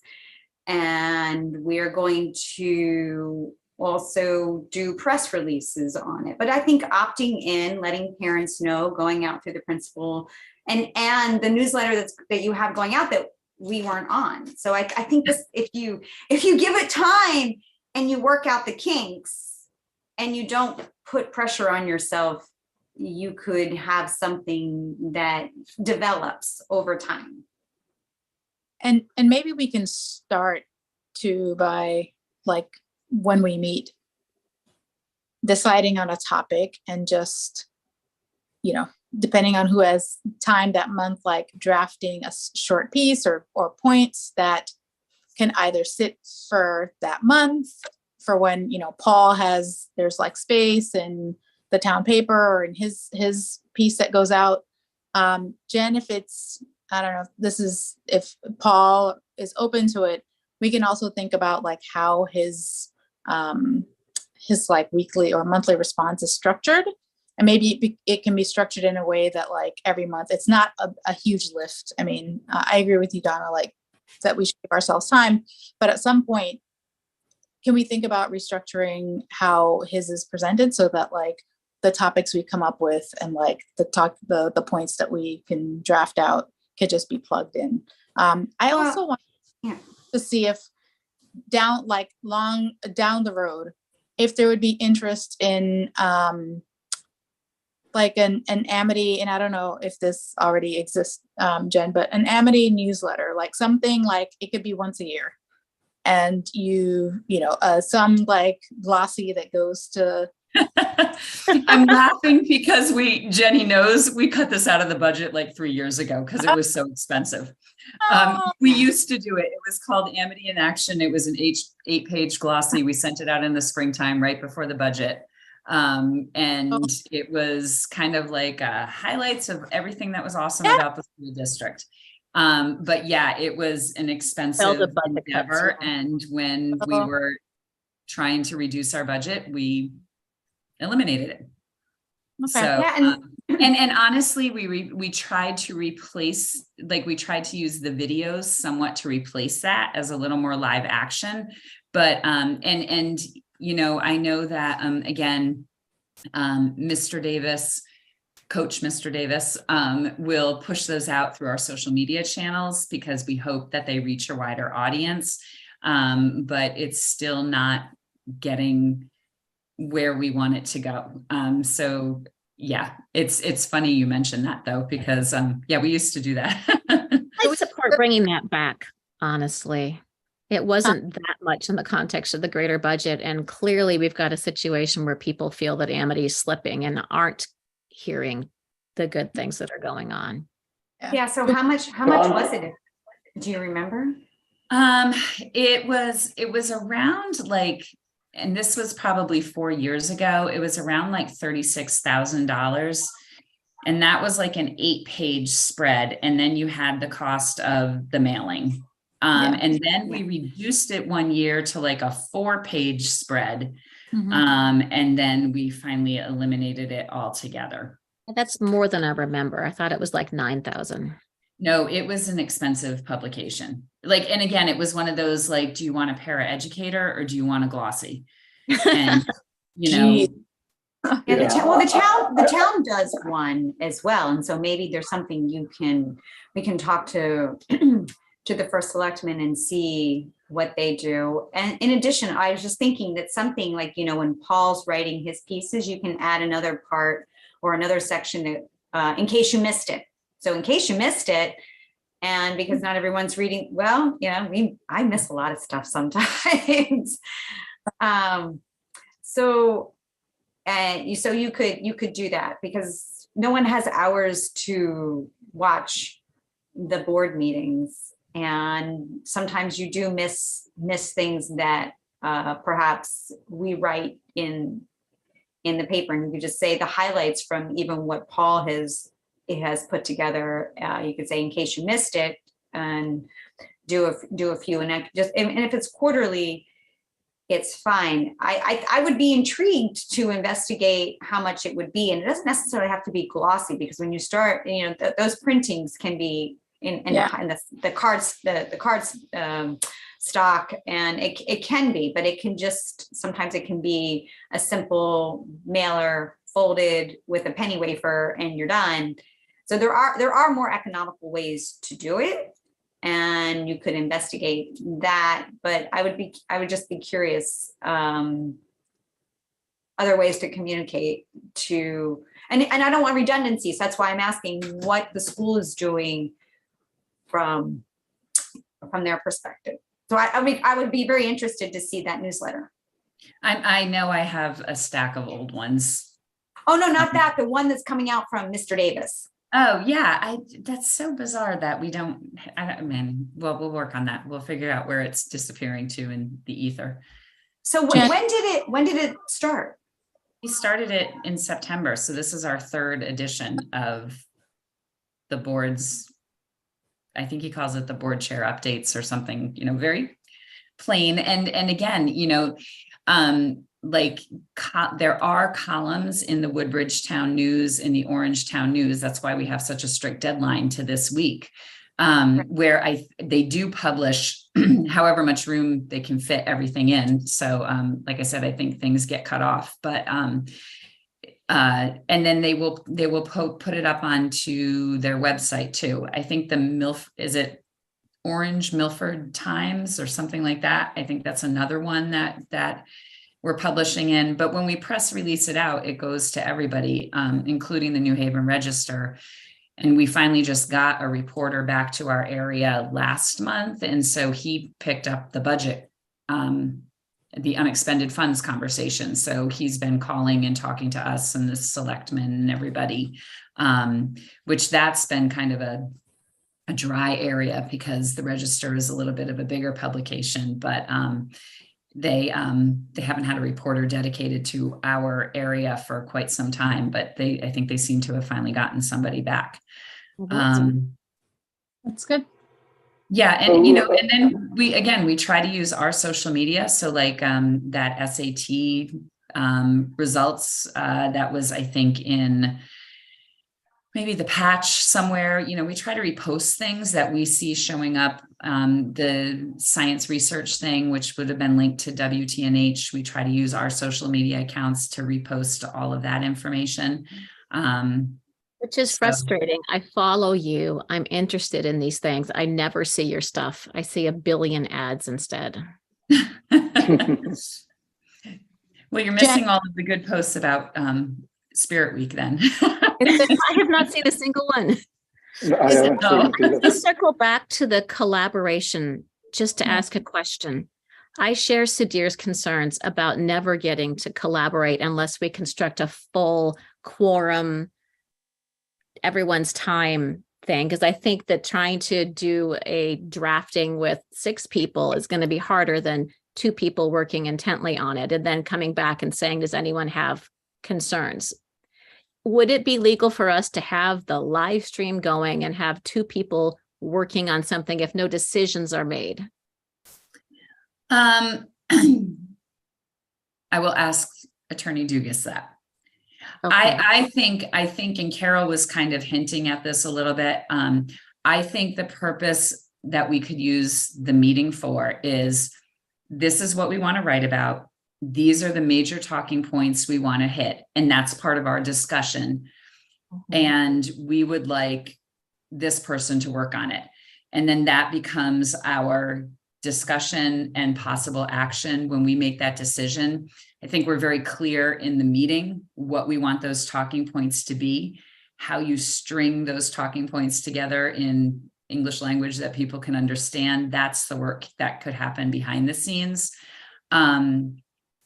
And we are going to also do press releases on it. But I think opting in, letting parents know, going out through the principal and the newsletter that you have going out that we weren't on. So I think this, if you give it time and you work out the kinks, and you don't put pressure on yourself, you could have something that develops over time. And maybe we can start by like when we meet, deciding on a topic and just, depending on who has time that month, like drafting a short piece or points that can either sit for that month, for when, Paul there's like space in the town paper or in his piece that goes out. Jen, I don't know, if Paul is open to it, we can also think about like how his like weekly or monthly response is structured. And maybe it can be structured in a way that like every month, it's not a huge lift. I mean, I agree with you, Donna, like that we should give ourselves time, but at some point, can we think about restructuring how his is presented so that like the topics we come up with and like the points that we can draft out could just be plugged in? I also want to see if down the road, if there would be interest in like an Amity, and I don't know if this already exists, Jen, but an Amity newsletter, like something like it could be once a year. And some like glossy that goes to. I'm laughing because Jenny knows we cut this out of the budget like 3 years ago because it was so expensive. We used to do it. It was called Amity in Action. It was an 8-page glossy. We sent it out in the springtime right before the budget. And it was kind of like highlights of everything that was awesome about the school district. But yeah, it was an expensive endeavor. And when we were trying to reduce our budget, we eliminated it. Okay. So, yeah, and honestly, we tried to replace, like we tried to use the videos somewhat to replace that as a little more live action. But, I know that, again, Mr. Davis, Coach Mr. Davis, will push those out through our social media channels because we hope that they reach a wider audience. But it's still not getting where we want it to go. So yeah, it's funny you mentioned that though, because we used to do that. I support bringing that back, honestly. It wasn't that much in the context of the greater budget. And clearly we've got a situation where people feel that Amity is slipping and aren't hearing the good things that are going on. Yeah. So how much was it? Do you remember? It was around like, and this was probably 4 years ago, it was around like $36,000. And that was like an 8-page spread. And then you had the cost of the mailing. And then we reduced it 1 year to like a 4-page spread. Mm-hmm. And then we finally eliminated it altogether. That's more than I remember. I thought it was like 9,000. No, it was an expensive publication. Like, and again, it was one of those, like, do you want a paraeducator or do you want a glossy? And, Yeah, the town does one as well. And so maybe there's something we can talk to the first selectman and see what they do. And in addition, I was just thinking that something like, when Paul's writing his pieces, you can add another part or another section that, in case you missed it. So in case you missed it, and because not everyone's reading, well, I miss a lot of stuff sometimes. So you could do that because no one has hours to watch the board meetings. And sometimes you do miss things that perhaps we write in the paper, and you could just say the highlights from even what Paul has it has put together, you could say, in case you missed it, and do a few, and and if it's quarterly, it's fine. I would be intrigued to investigate how much it would be, and it doesn't necessarily have to be glossy, because when you start, those printings can be in the cards, the cards stock, and it can be, but it can just, sometimes it can be a simple mailer folded with a penny wafer and you're done. So there are more economical ways to do it, and you could investigate that. But I would just be curious, other ways to communicate to, and I don't want redundancies. That's why I'm asking what the school is doing from their perspective. So I would be very interested to see that newsletter. I know I have a stack of old ones. Oh, no, not that. The one that's coming out from Mr. Davis. Oh yeah, that's so bizarre that we don't. Well, we'll work on that. We'll figure out where it's disappearing to in the ether. So when did it start? We started it in September, so this is our third edition of the board's. I think he calls it the board chair updates or something. Very plain. And again, there are columns in the Woodbridge Town News, in the Orange Town News. That's why we have such a strict deadline to this week, where they do publish however much room they can fit everything in. So like I said, I think things get cut off, but and then they will put it up onto their website too. I think is it Orange Milford Times or something like that? I think that's another one that we're publishing in. But when we press release it out, it goes to everybody, including the New Haven Register. And we finally just got a reporter back to our area last month. And so he picked up the budget, the unexpended funds conversation. So he's been calling and talking to us and the selectmen and everybody, which that's been kind of a dry area because the Register is a little bit of a bigger publication, but they haven't had a reporter dedicated to our area for quite some time, but I think they seem to have finally gotten somebody back. That's good. Yeah. And, and then we try to use our social media. So like that SAT results that was, I think, in maybe the patch somewhere, we try to repost things that we see showing up. The science research thing, which would have been linked to WTNH, we try to use our social media accounts to repost all of that information. Which is frustrating. I follow you. I'm interested in these things. I never see your stuff. I see a billion ads instead. Well, you're missing all of the good posts about Spirit Week then. I have not seen a single one. I haven't seen it either. Let's circle back to the collaboration just to ask a question. I share Sudir's concerns about never getting to collaborate unless we construct a full quorum, everyone's time thing, because I think that trying to do a drafting with 6 people is going to be harder than 2 people working intently on it and then coming back and saying, does anyone have concerns? Would it be legal for us to have the live stream going and have 2 people working on something if no decisions are made? I will ask Attorney Dugas that. Okay. I think, and Carol was kind of hinting at this a little bit. I think the purpose that we could use the meeting for is, this is what we want to write about. These are the major talking points we want to hit, and that's part of our discussion. Mm-hmm. And we would like this person to work on it. And then that becomes our discussion and possible action when we make that decision. I think we're very clear in the meeting what we want those talking points to be, how you string those talking points together in English language that people can understand. That's the work that could happen behind the scenes.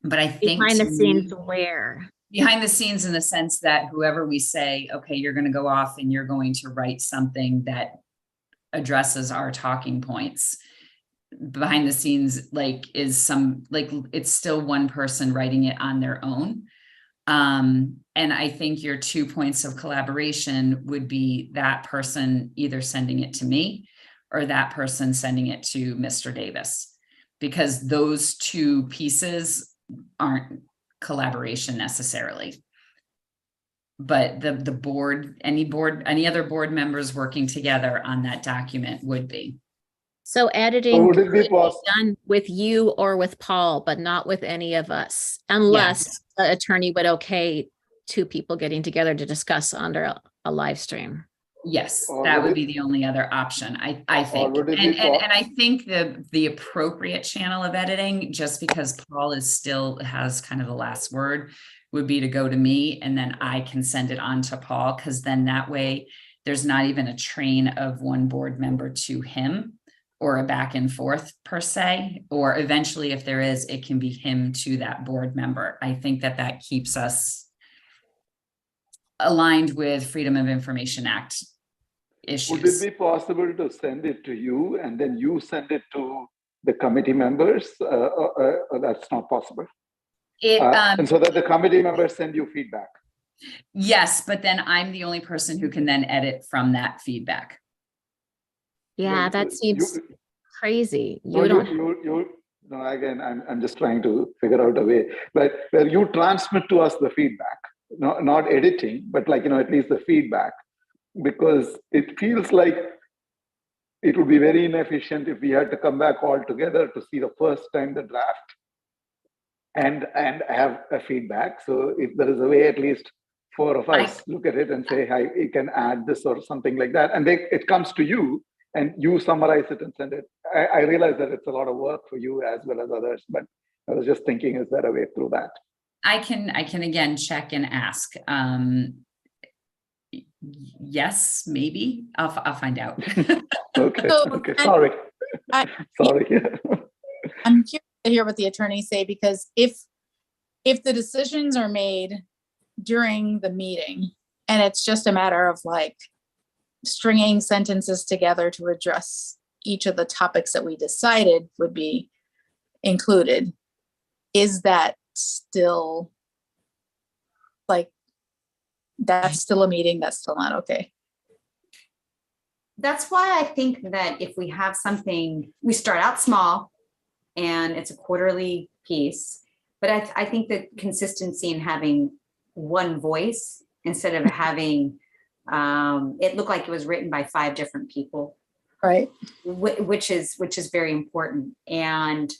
But I think behind the scenes where? Behind the scenes in the sense that whoever we say, okay, you're going to go off and you're going to write something that addresses our talking points. Behind the scenes, it's still one person writing it on their own. And I think your 2 points of collaboration would be that person either sending it to me or that person sending it to Mr. Davis, because those two pieces aren't collaboration necessarily. But the board, any other board members working together on that document would be. So editing would it be could possible? done with you or with Paul, but not with any of us, unless the attorney would okay two people getting together to discuss under a live stream. Yes, Or that would would it- be the only other option, I think. would it be And I think the appropriate channel of editing, just because Paul has kind of the last word, would be to go to me and then I can send it on to Paul, because then that way there's not even a train of one board member to him or a back and forth per se, or eventually if there is, it can be him to that board member. I think that keeps us aligned with Freedom of Information Act issues. Would it be possible to send it to you and then you send it to the committee members? Or that's not possible. And so that the committee members send you feedback. Yes, but then I'm the only person who can then edit from that feedback. Yeah, that seems crazy. No, no, again, I'm just trying to figure out a way, but where you transmit to us the feedback, not editing, but like, at least the feedback, because it feels like it would be very inefficient if we had to come back all together to see the first time the draft and have a feedback. So if there is a way, at least 4 of us look at it and say, hi, you can add this or something like that. And it comes to you and you summarize it and send it. I realize that it's a lot of work for you as well as others, but I was just thinking, is there a way through that? I can again check and ask. Yes, maybe. I'll find out. Okay. So, Okay. Sorry. Sorry. I'm curious to hear what the attorneys say, because if the decisions are made during the meeting and it's just a matter of like stringing sentences together to address each of the topics that we decided would be included, is that still like, that's still a meeting? That's still not okay? That's why I think that if we have something, we start out small and it's a quarterly piece, but I think that consistency in having one voice instead of having, it looked like it was written by 5 different people. Right. Which is very important. And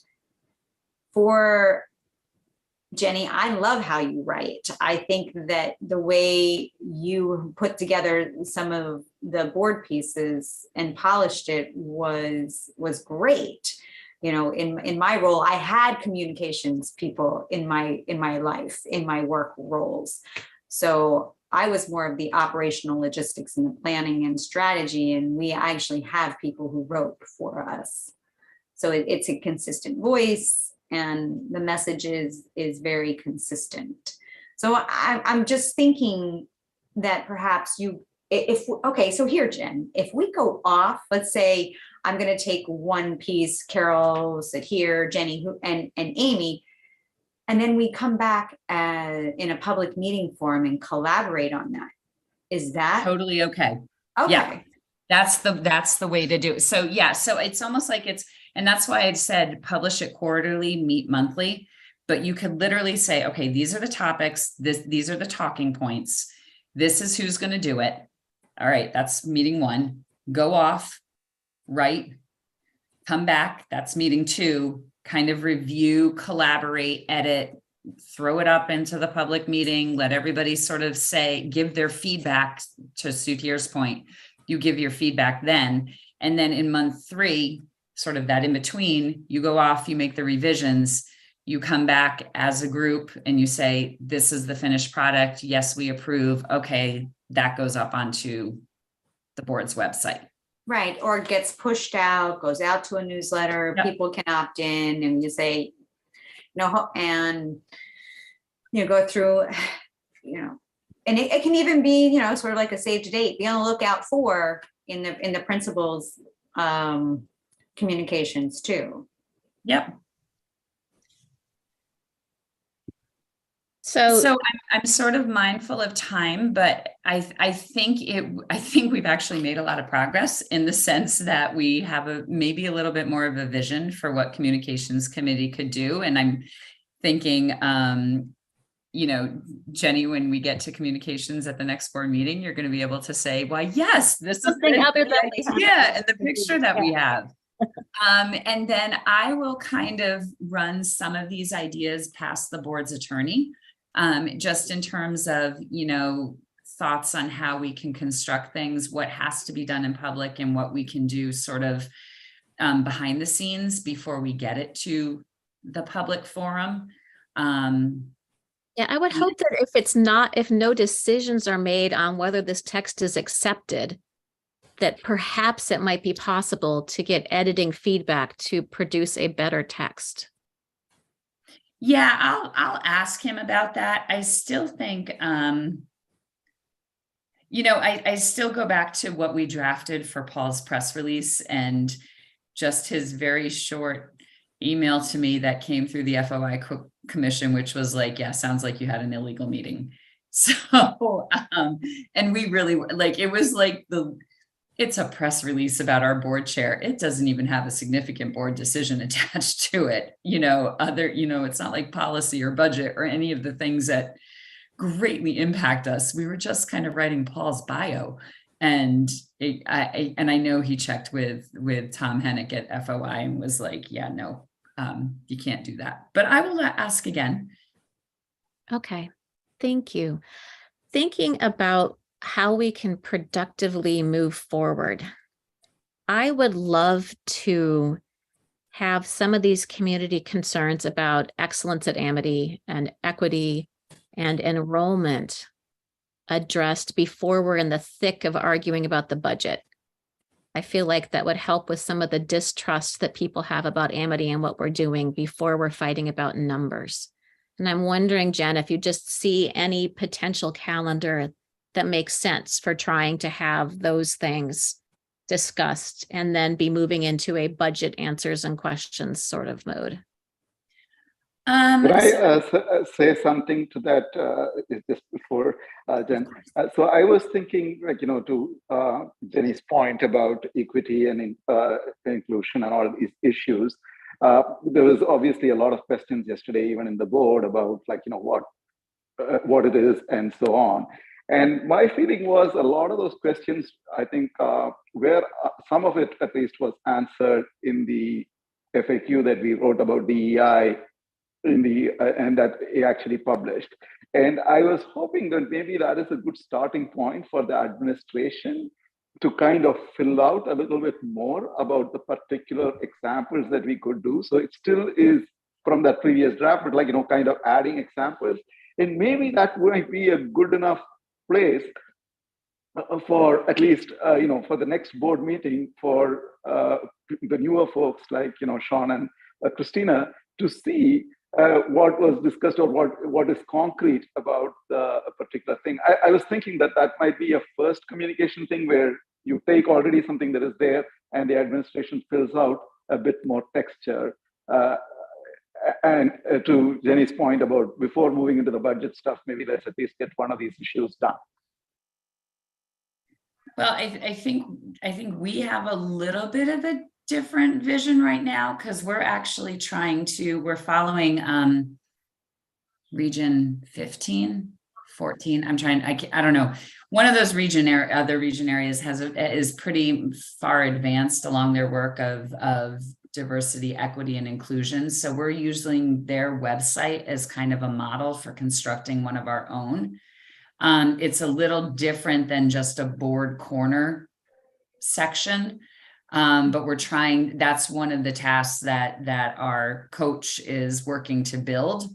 for Jenny, I love how you write. I think that the way you put together some of the board pieces and polished it was great. In my role, I had communications people in my life, in my work roles. So I was more of the operational logistics and the planning and strategy, and we actually have people who wrote for us. So it's a consistent voice, and the message is very consistent. So I'm just thinking that perhaps so here, Jen, if we go off, let's say I'm going to take one piece, Carol said here, Jenny and Amy, and then we come back in a public meeting forum and collaborate on that. Is that Totally okay. okay? Yeah, that's the way to do it. So yeah, so it's almost like and that's why I said publish it quarterly, meet monthly, but you could literally say, okay, these are the topics, these are the talking points. This is who's going to do it. All right, that's meeting 1. Go off, write, come back. That's meeting 2. Kind of review, collaborate, edit, throw it up into the public meeting. Let everybody sort of give their feedback. To Sutir's point, you give your feedback then, and then in month 3, sort of that in between, you go off, you make the revisions, you come back as a group and you say, this is the finished product. Yes, we approve. Okay, that goes up onto the board's website. Right, or it gets pushed out, goes out to a newsletter, Yep. People can opt in, and you say, and go through, and it can even be, sort of like a save to date, be on the lookout for in the principal's communications too. Yep. So I'm sort of mindful of time, but I think we've actually made a lot of progress in the sense that we have maybe a little bit more of a vision for what communications committee could do. And I'm thinking, Jenny, when we get to communications at the next board meeting, you're going to be able to say, why, yes, this something is other than we have. yeah, and the picture that we have. And then I will kind of run some of these ideas past the board's attorney, just in terms of, thoughts on how we can construct things, what has to be done in public and what we can do sort of behind the scenes before we get it to the public forum. Yeah, I would hope that if no decisions are made on whether this text is accepted, that perhaps it might be possible to get editing feedback to produce a better text. Yeah, I'll ask him about that. I still think, I still go back to what we drafted for Paul's press release and just his very short email to me that came through the FOI commission, which was like, yeah, sounds like you had an illegal meeting. So, and we really it was like it's a press release about our board chair. It doesn't even have a significant board decision attached to it. It's not like policy or budget or any of the things that greatly impact us. We were just kind of writing Paul's bio. And I know he checked with Tom Hennick at FOI and was like, yeah, no, you can't do that. But I will ask again. Okay, thank you. Thinking about how we can productively move forward, I would love to have some of these community concerns about excellence at Amity and equity and enrollment addressed before we're in the thick of arguing about the budget. I feel like that would help with some of the distrust that people have about Amity and what we're doing before we're fighting about numbers. And I'm wondering, Jen, if you just see any potential calendar that makes sense for trying to have those things discussed and then be moving into a budget answers and questions sort of mode. Could I say something to that just before, Jen? So I was thinking, to Jenny's point about equity and inclusion and all of these issues. There was obviously a lot of questions yesterday, even in the board, about what it is and so on. And my feeling was a lot of those questions, I think, where some of it at least was answered in the FAQ that we wrote about DEI and that he actually published. And I was hoping that maybe that is a good starting point for the administration to kind of fill out a little bit more about the particular examples that we could do. So it still is from that previous draft, but kind of adding examples. And maybe that might be a good enough place for at least, for the next board meeting for the newer folks like, Sean and Christina to see what was discussed or what is concrete about a particular thing. I was thinking that might be a first communication thing where you take already something that is there and the administration fills out a bit more texture. And to Jenny's point about before moving into the budget stuff, maybe let's at least get one of these issues done. Well, I think we have a little bit of a different vision right now because we're actually we're following region 15, 14. I don't know. One of those other region areas is pretty far advanced along their work of diversity, equity, and inclusion. So we're using their website as kind of a model for constructing one of our own. It's a little different than just a board corner section. But we're trying, that's one of the tasks that our coach is working to build.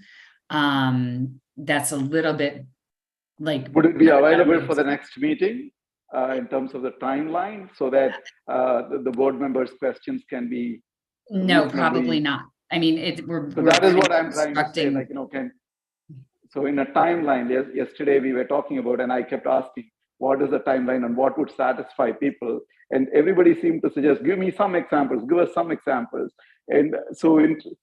That's a little bit would it be available for the next meeting in terms of the timeline so that the board members' questions can be? No, probably not. I mean, that is what I'm trying to say. So in a timeline, yesterday we were talking about, and I kept asking, what is the timeline and what would satisfy people? And everybody seemed to suggest, give me some examples, give us some examples. And so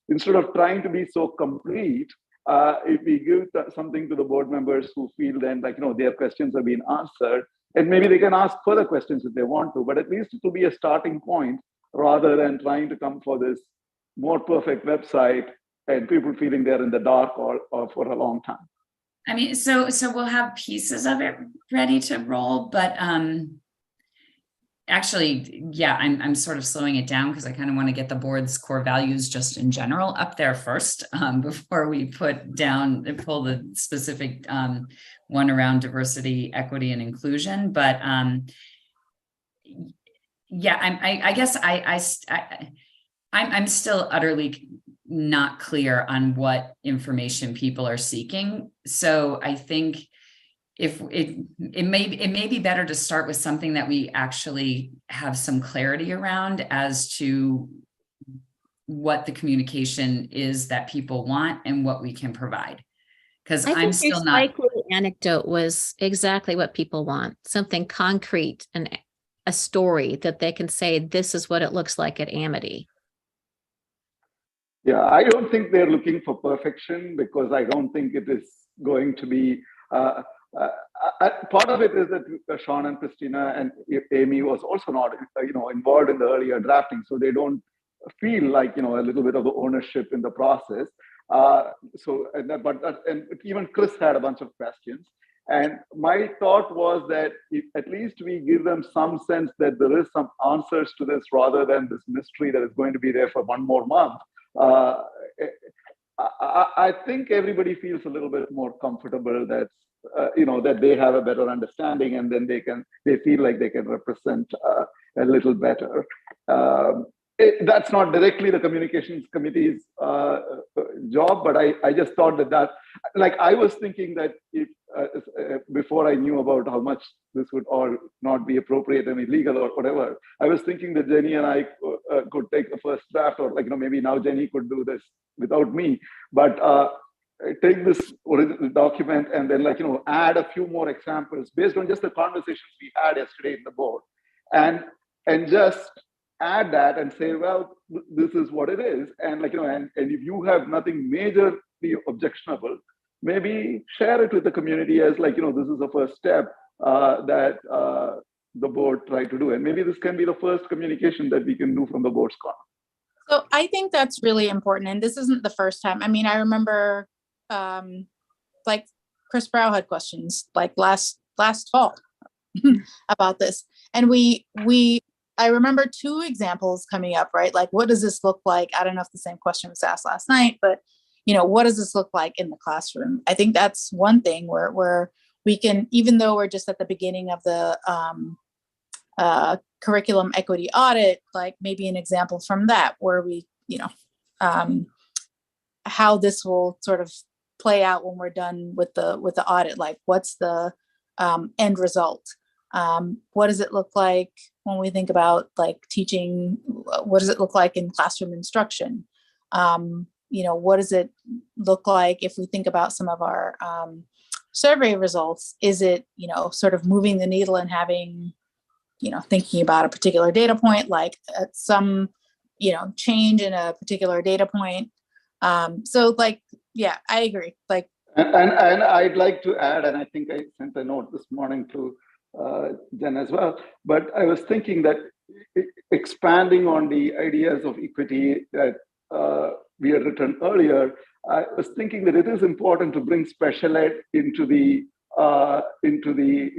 instead of trying to be so complete, if we give something to the board members who feel then like, their questions have been answered, and maybe they can ask further questions if they want to, but at least it will be a starting point rather than trying to come for this more perfect website and people feeling they're in the dark or for a long time. I mean, so we'll have pieces of it ready to roll, but actually, yeah, I'm sort of slowing it down because I kind of want to get the board's core values just in general up there first before we pull the specific one around diversity, equity, and inclusion. But yeah, I guess I'm still utterly not clear on what information people are seeking. So I think if it may be better to start with something that we actually have some clarity around as to what the communication is that people want and what we can provide. Because I'm still not. Likely the anecdote was exactly what people want, something concrete and a story that they can say, this is what it looks like at Amity. Yeah, I don't think they're looking for perfection because I don't think it is going to be. Part of it is that Sean and Christina and Amy was also not, involved in the earlier drafting, so they don't feel like a little bit of the ownership in the process. And even Chris had a bunch of questions, and my thought was that if at least we give them some sense that there is some answers to this rather than this mystery that is going to be there for one more month. I think everybody feels a little bit more comfortable that that they have a better understanding, and then they feel like they can represent a little better. That's not directly the communications committee's job, but I just thought that like I was thinking that if before I knew about how much this would all not be appropriate and illegal or whatever, I was thinking that Jenny and I could take the first draft, or maybe now Jenny could do this without me, but take this original document and then add a few more examples based on just the conversations we had yesterday in the board, and just add that and say, well, this is what it is, and and if you have nothing majorly objectionable, maybe share it with the community as this is the first step that the board tried to do, and maybe this can be the first communication that we can do from the board's corner. So I think that's really important, and this isn't the first time. I mean, I remember like Chris Brow had questions like last fall about this, and I remember two examples coming up, right? Like, what does this look like? I don't know if the same question was asked last night, but what does this look like in the classroom? I think that's one thing where we can, even though we're just at the beginning of the curriculum equity audit, like maybe an example from that where we, how this will sort of play out when we're done with the audit, like what's the end result? What does it look like when we think about like teaching? What does it look like in classroom instruction? What does it look like if we think about some of our survey results? Is it, sort of moving the needle and having, thinking about a particular data point, like some, change in a particular data point? So like, yeah, I agree. Like, and I'd like to add, and I think I sent a note this morning to Jen as well, but I was thinking that expanding on the ideas of equity that we had written earlier, I was thinking that it is important to bring special ed into the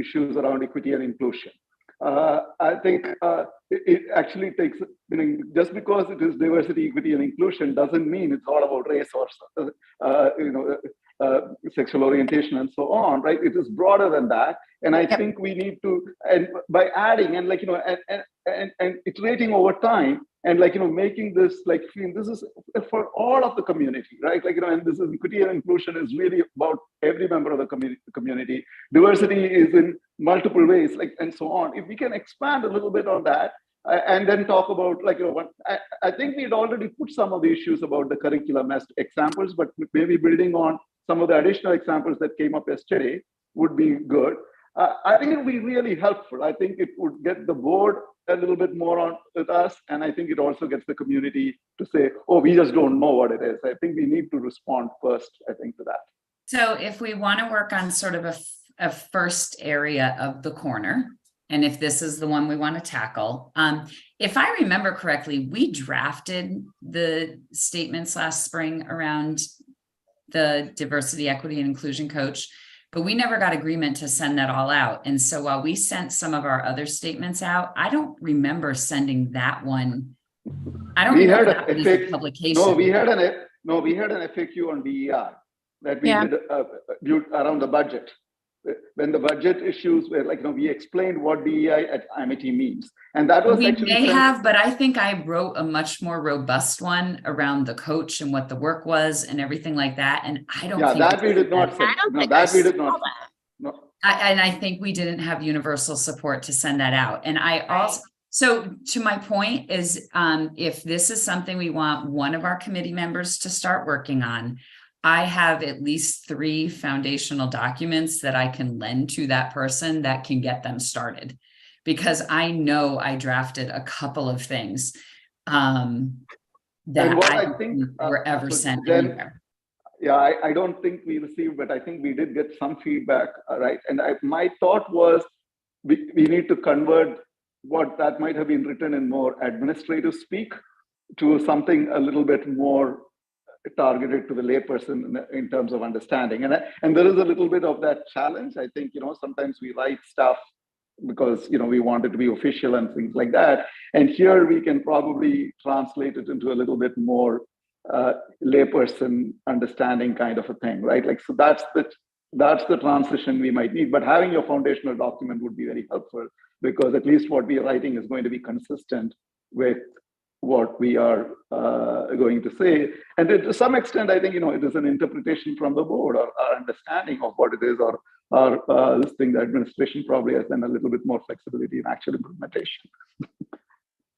issues around equity and inclusion. I think it actually takes, just because it is diversity, equity, and inclusion doesn't mean it's all about race or sexual orientation and so on, right? It is broader than that, and I think we need to, and by adding and and iterating over time, and making this this is for all of the community, right? And this is equity and inclusion is really about every member of the community. Diversity is in multiple ways, and so on. If we can expand a little bit on that, and then talk about I think we'd already put some of the issues about the curriculum as examples, but maybe building on some of the additional examples that came up yesterday would be good. I think it would be really helpful. I think it would get the board a little bit more on with us. And I think it also gets the community to say, oh, we just don't know what it is. I think we need to respond first, I think, to that. So if we want to work on sort of a first area of the corner, and if this is the one we want to tackle, if I remember correctly, we drafted the statements last spring around the diversity, equity, and inclusion coach, but we never got agreement to send that all out. And so while we sent some of our other statements out, I don't remember sending that one. I don't remember that was a publication. No, we had an FAQ on DEI that we did around the budget. When the budget issues were like, we explained what DEI at Amity means. And that was we actually may have, but I think I wrote a much more robust one around the coach and what the work was and everything like that. And I don't think that we did not send. No, that we did not. No. And I think we didn't have universal support to send that out. And I also, so to my point is, if this is something we want one of our committee members to start working on, I have at least 3 foundational documents that I can lend to that person that can get them started, because I know I drafted a couple of things that I think were ever sent anywhere. Yeah, I don't think we received, but I think we did get some feedback, right? And my thought was we need to convert what that might have been written in more administrative speak to something a little bit more targeted to the layperson in terms of understanding. And there is a little bit of that challenge. I think, sometimes we write stuff because, we want it to be official and things like that. And here we can probably translate it into a little bit more layperson understanding kind of a thing, right? Like, so that's the transition we might need. But having your foundational document would be very helpful, because at least what we are writing is going to be consistent with what we are going to say. And to some extent, I think, it is an interpretation from the board or our understanding of what it is, or this thing, the administration probably has then a little bit more flexibility in actual implementation.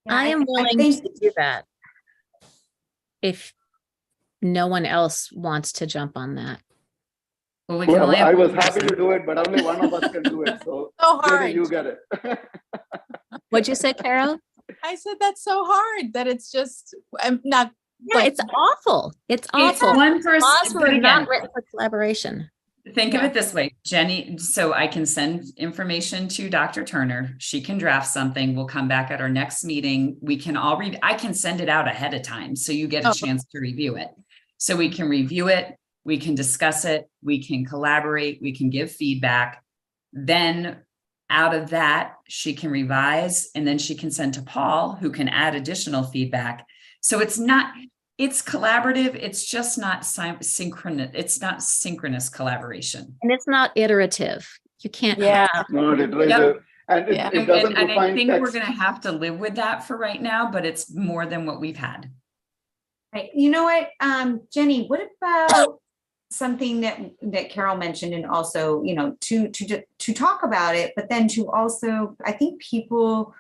I am willing to do that if no one else wants to jump on that. Well, I was happy to do it, but only one of us can do it. So Jenny, you get it. What'd you say, Carol? I said that's so hard that it's just, I'm not. Yeah, it's awful. It's awful. One person, laws were not written for collaboration. Think of it this way, Jenny. So I can send information to Dr. Turner. She can draft something. We'll come back at our next meeting. We can all read. I can send it out ahead of time, so you get a chance to review it. So we can review it. We can discuss it. We can collaborate. We can give feedback. Then out of that, she can revise, and then she can send to Paul, who can add additional feedback. So it's collaborative. It's just not synchronous. It's not synchronous collaboration. And it's not iterative. You can't. Not iterative. And it doesn't and I think text. We're going to have to live with that for right now, but it's more than what we've had. Right. You know what, Jenny, what about something that Carol mentioned, and also, to talk about it, but then to also, I think people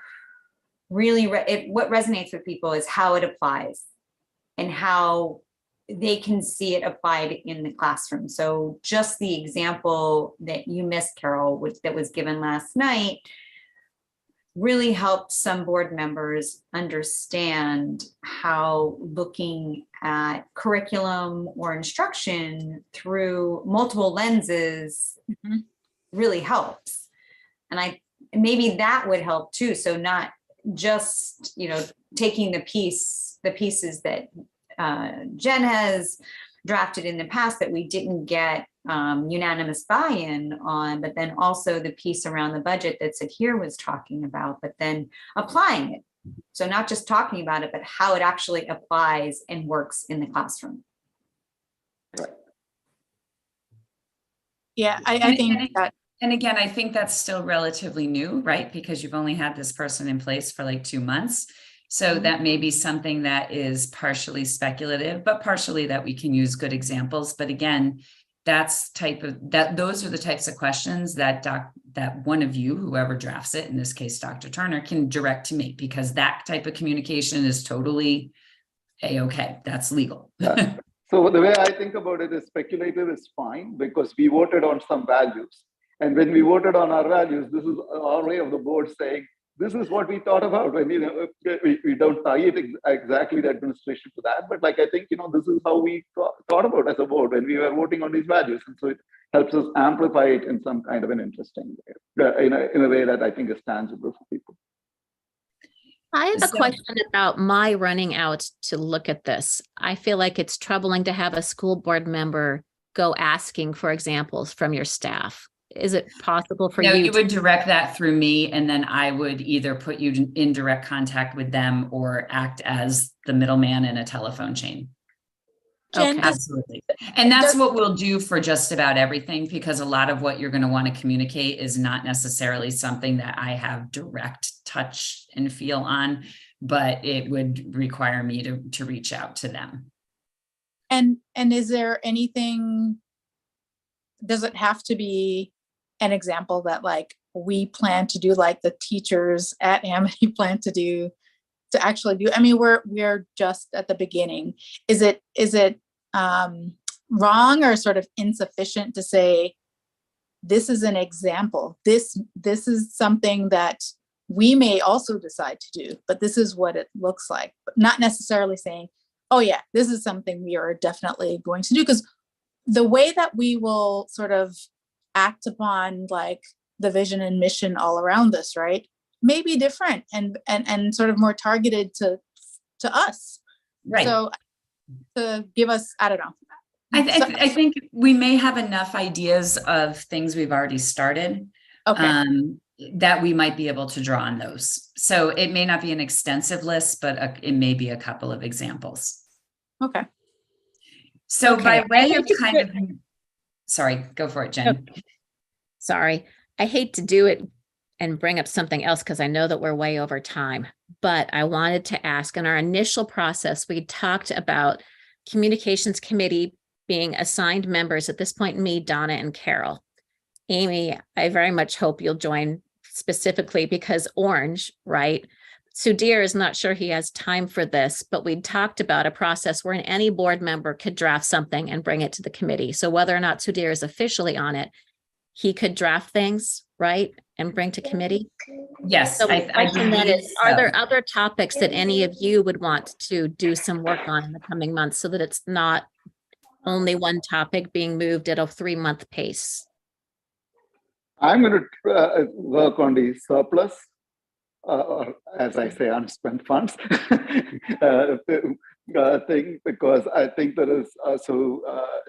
really, what resonates with people is how it applies and how they can see it applied in the classroom. So just the example that you missed, Carol, that was given last night, really helped some board members understand how looking at curriculum or instruction through multiple lenses really helps. And maybe that would help too. So not just, taking the pieces that Jen has drafted in the past that we didn't get unanimous buy-in on, but then also the piece around the budget that Sahir was talking about, but then applying it. So not just talking about it, but how it actually applies and works in the classroom. Yeah, I think that. And again, I think that's still relatively new, right? Because you've only had this person in place for like 2 months. So that may be something that is partially speculative, but partially that we can use good examples. But again, those are the types of questions that one of you, whoever drafts it, in this case, Dr. Turner, can direct to me, because that type of communication is totally A-okay. That's legal. So the way I think about it is speculative is fine, because we voted on some values. And when we voted on our values, this is our way of the board saying, this is what we thought about. When we don't tie it exactly the administration to that, but like I think this is how we thought about as a board when we were voting on these values, and so it helps us amplify it in some kind of an interesting way, in a way that I think is tangible for people. I have a So- question about my running out to look at this. I feel like it's troubling to have a school board member go asking for examples from your staff. Is it possible for No, you? you would direct that through me, and then I would either put you in direct contact with them or act as the middleman in a telephone chain. Jen, Okay. Absolutely. And that's what we'll do for just about everything, because a lot of what you're going to want to communicate is not necessarily something that I have direct touch and feel on, but it would require me to reach out to them. And is there anything, does it have to be an example that like we plan to do, like the teachers at Amity plan to actually do? I mean, we're just at the beginning. Is it wrong or sort of insufficient to say, this is an example, this is something that we may also decide to do, but this is what it looks like, but not necessarily saying, oh yeah, this is something we are definitely going to do, because the way that we will sort of act upon like the vision and mission all around us, right, may be different and sort of more targeted to us. Right. So to give us, I don't know. I think we may have enough ideas of things we've already started. Okay. That we might be able to draw on those. So it may not be an extensive list, but it may be a couple of examples. Okay. So Okay. by way I of hate to kind of, sorry, go for it, Jen. Sorry, I hate to do it and bring up something else because I know that we're way over time, but I wanted to ask, in our initial process, we talked about communications committee being assigned members, at this point, me, Donna, and Carol. Amy, I very much hope you'll join specifically because Orange, right? Sudhir is not sure he has time for this, but we talked about a process where any board member could draft something and bring it to the committee. So whether or not Sudhir is officially on it, he could draft things, right? And bring to committee. Yes, So I the question then believe is, are there so. other topics that any of you would want to do some work on in the coming months so that it's not only one topic being moved at a 3-month pace? I'm going to work on the surplus, or as I say, unspent funds thing, because I think there is also,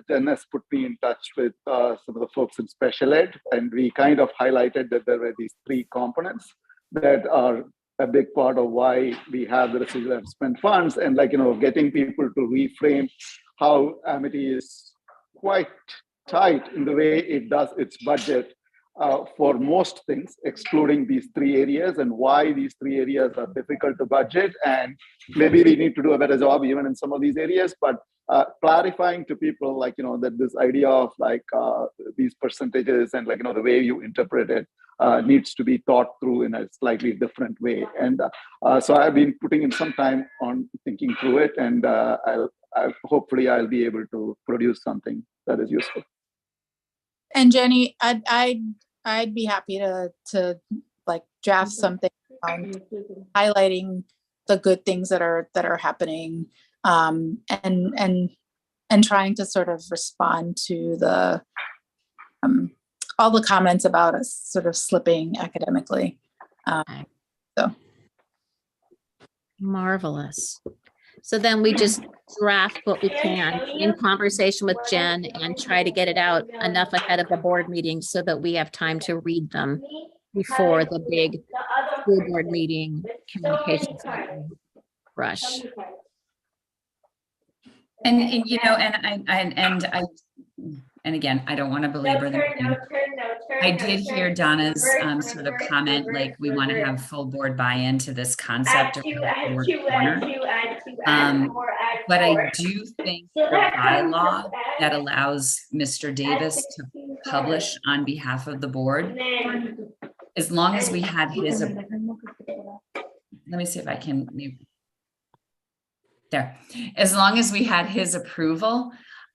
Jen has put me in touch with some of the folks in special ed, and we kind of highlighted that there were these 3 components that are a big part of why we have the residual unspent funds, and getting people to reframe how Amity is quite tight in the way it does its budget for most things, excluding these 3 areas, and why these 3 areas are difficult to budget. And maybe we need to do a better job even in some of these areas, but clarifying to people that this idea of these percentages and the way you interpret it needs to be thought through in a slightly different way. And so I've been putting in some time on thinking through it, and hopefully I'll be able to produce something that is useful. And Jenny, I'd be happy to like draft something highlighting the good things that are happening, and trying to sort of respond to the all the comments about us sort of slipping academically. So Marvelous. So then we just draft what we can in conversation with Jen and try to get it out enough ahead of the board meeting so that we have time to read them before the big school board meeting communications rush. And again, I don't want to belabor the point. I did hear Donna's sort of comment, like we want to have full board buy-in to this concept of the board corner. But I do think the bylaw that allows Mr. Davis to publish on behalf of the board, as long as we had his, let me see if I can, there. As long as we had his approval,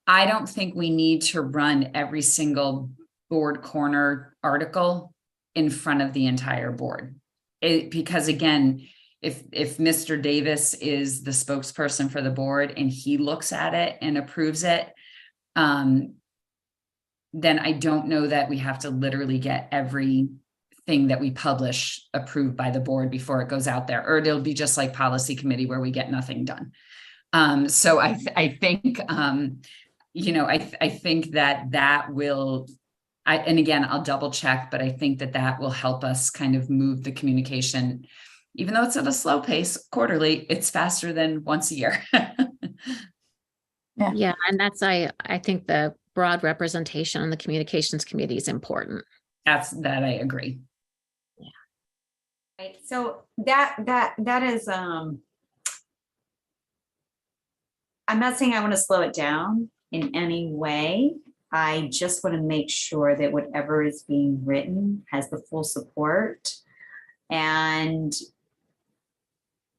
I don't think we need to run every single board corner article in front of the entire board. Because again, if Mr. Davis is the spokesperson for the board and he looks at it and approves it, then I don't know that we have to literally get everything that we publish approved by the board before it goes out there, or it'll be just like policy committee where we get nothing done. So I think, I think that will, and again, I'll double check, but I think that will help us kind of move the communication, even though it's at a slow pace quarterly, it's faster than once a year. Yeah, and that's, I think the broad representation on the communications committee is important. That I agree. Right, so that is, I'm not saying I want to slow it down in any way. I just want to make sure that whatever is being written has the full support. And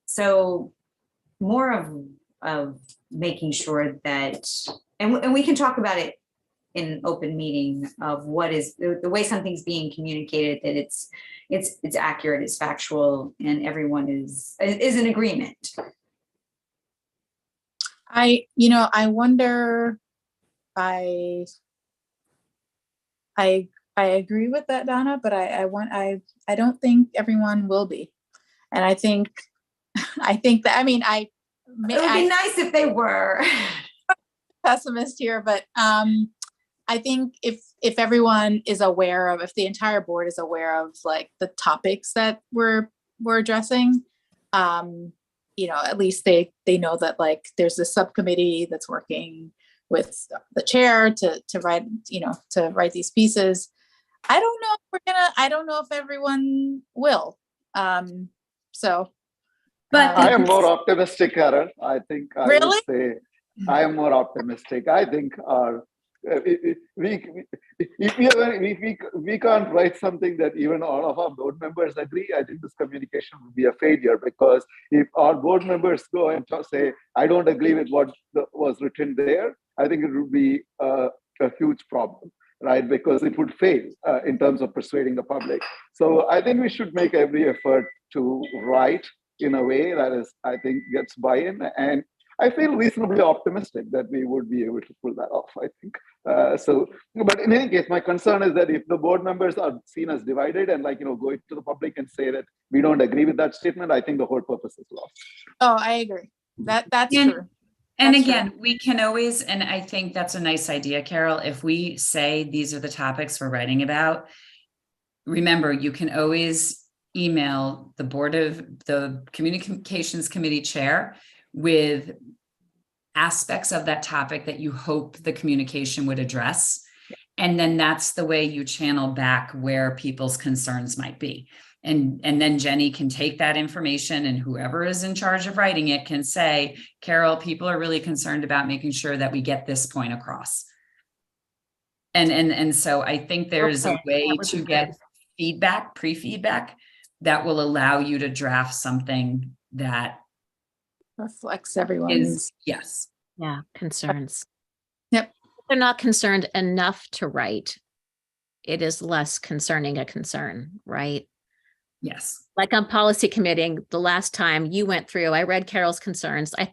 so more of making sure that, and we can talk about it in an open meeting of what is the way something's being communicated, that it's accurate, it's factual, and everyone is in agreement. I wonder, I agree with that, Donna, but I don't think everyone will be. And I think that, I mean, it would be nice if they were. Pessimist here, but I think if everyone is aware of, if the entire board is aware of like the topics that we're addressing, at least they know that like there's a subcommittee that's working with the chair to write these pieces. I don't know if everyone will. But I am more optimistic, Karen. I think I really? would say I am more optimistic. I think we can't write something that even all of our board members agree. I think this communication will be a failure, because if our board members go and say, I don't agree with what was written there, I think it would be a huge problem, right? Because it would fail in terms of persuading the public. So I think we should make every effort to write in a way that is, I think, gets buy-in. And I feel reasonably optimistic that we would be able to pull that off, I think. But in any case, my concern is that if the board members are seen as divided and go to the public and say that we don't agree with that statement, I think the whole purpose is lost. Oh, I agree. That's true. And That's again, true. we can always, and I think that's a nice idea, Carol, if we say these are the topics we're writing about, remember, you can always email the communications committee chair with aspects of that topic that you hope the communication would address. And then that's the way you channel back where people's concerns might be. And then Jenny can take that information, and whoever is in charge of writing it can say, Carol, people are really concerned about making sure that we get this point across. And so I think there's a way to get feedback, pre-feedback, that will allow you to draft something that reflects everyone's concerns. Yep. They're not concerned enough to write. It is less concerning a concern, right? Yes. Like on policy committee, the last time you went through, I read Carol's concerns. I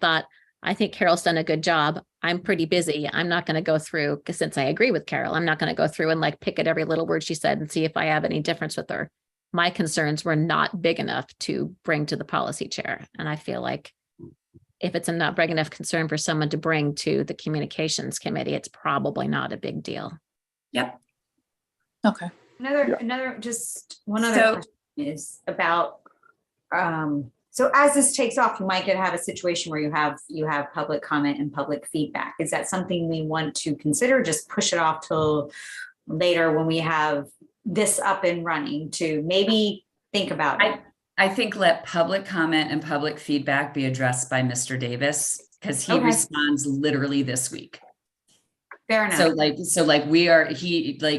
think Carol's done a good job. I'm pretty busy. I'm not going to go through, because since I agree with Carol, I'm not going to go through and pick at every little word she said and see if I have any difference with her. My concerns were not big enough to bring to the policy chair. And I feel like if it's a not big enough concern for someone to bring to the communications committee, it's probably not a big deal. Yep. Okay. Just one other question is about, so as this takes off, you might have a situation where you have public comment and public feedback. Is that something we want to consider? Just push it off till later when we have this up and running to maybe think about it? I think let public comment and public feedback be addressed by Mr. Davis, because he responds literally this week. Fair enough.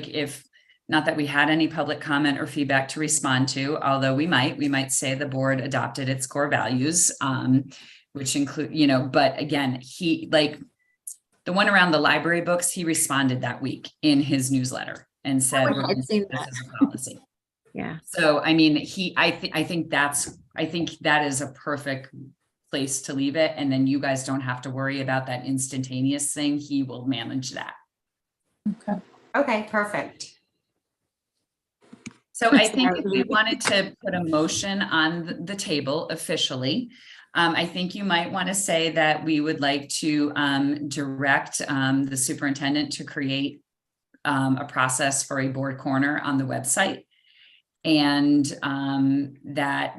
If not that we had any public comment or feedback to respond to, although we might say the board adopted its core values, which include, but again, the one around the library books, he responded that week in his newsletter. and said, wish we're I'd going to seen take this that. as a policy. Yeah. So, I mean, I think that is a perfect place to leave it. And then you guys don't have to worry about that instantaneous thing. He will manage that. Okay, perfect. So I think if we wanted to put a motion on the table officially, I think you might want to say that we would like to direct the superintendent to create a process for a board corner on the website. And that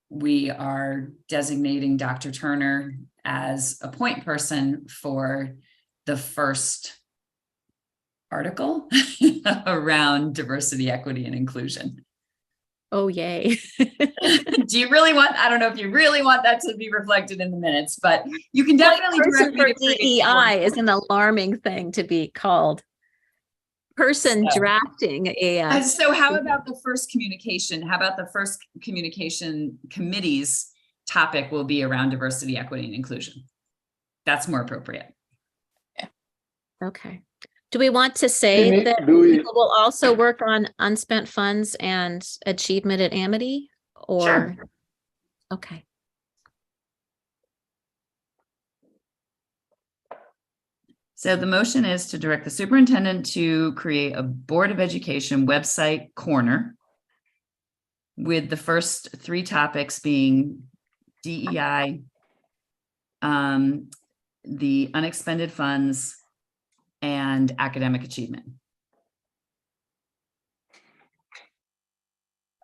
we are designating Dr. Turner as a point person for the first article around diversity, equity, and inclusion. Oh, yay. Do you really want, I don't know if you really want that to be reflected in the minutes, but you can definitely direct Person me for to create the board DEI is an alarming thing to be called. Person So- drafting a. So how about the first communication? How about the first communication committee's topic will be around diversity, equity, and inclusion? That's more appropriate. Okay. Do we want to say that people will also work on unspent funds and achievement at Amity? Or, Sure. Okay. So the motion is to direct the superintendent to create a Board of Education website corner with the first three topics being DEI, the unexpended funds, and academic achievement.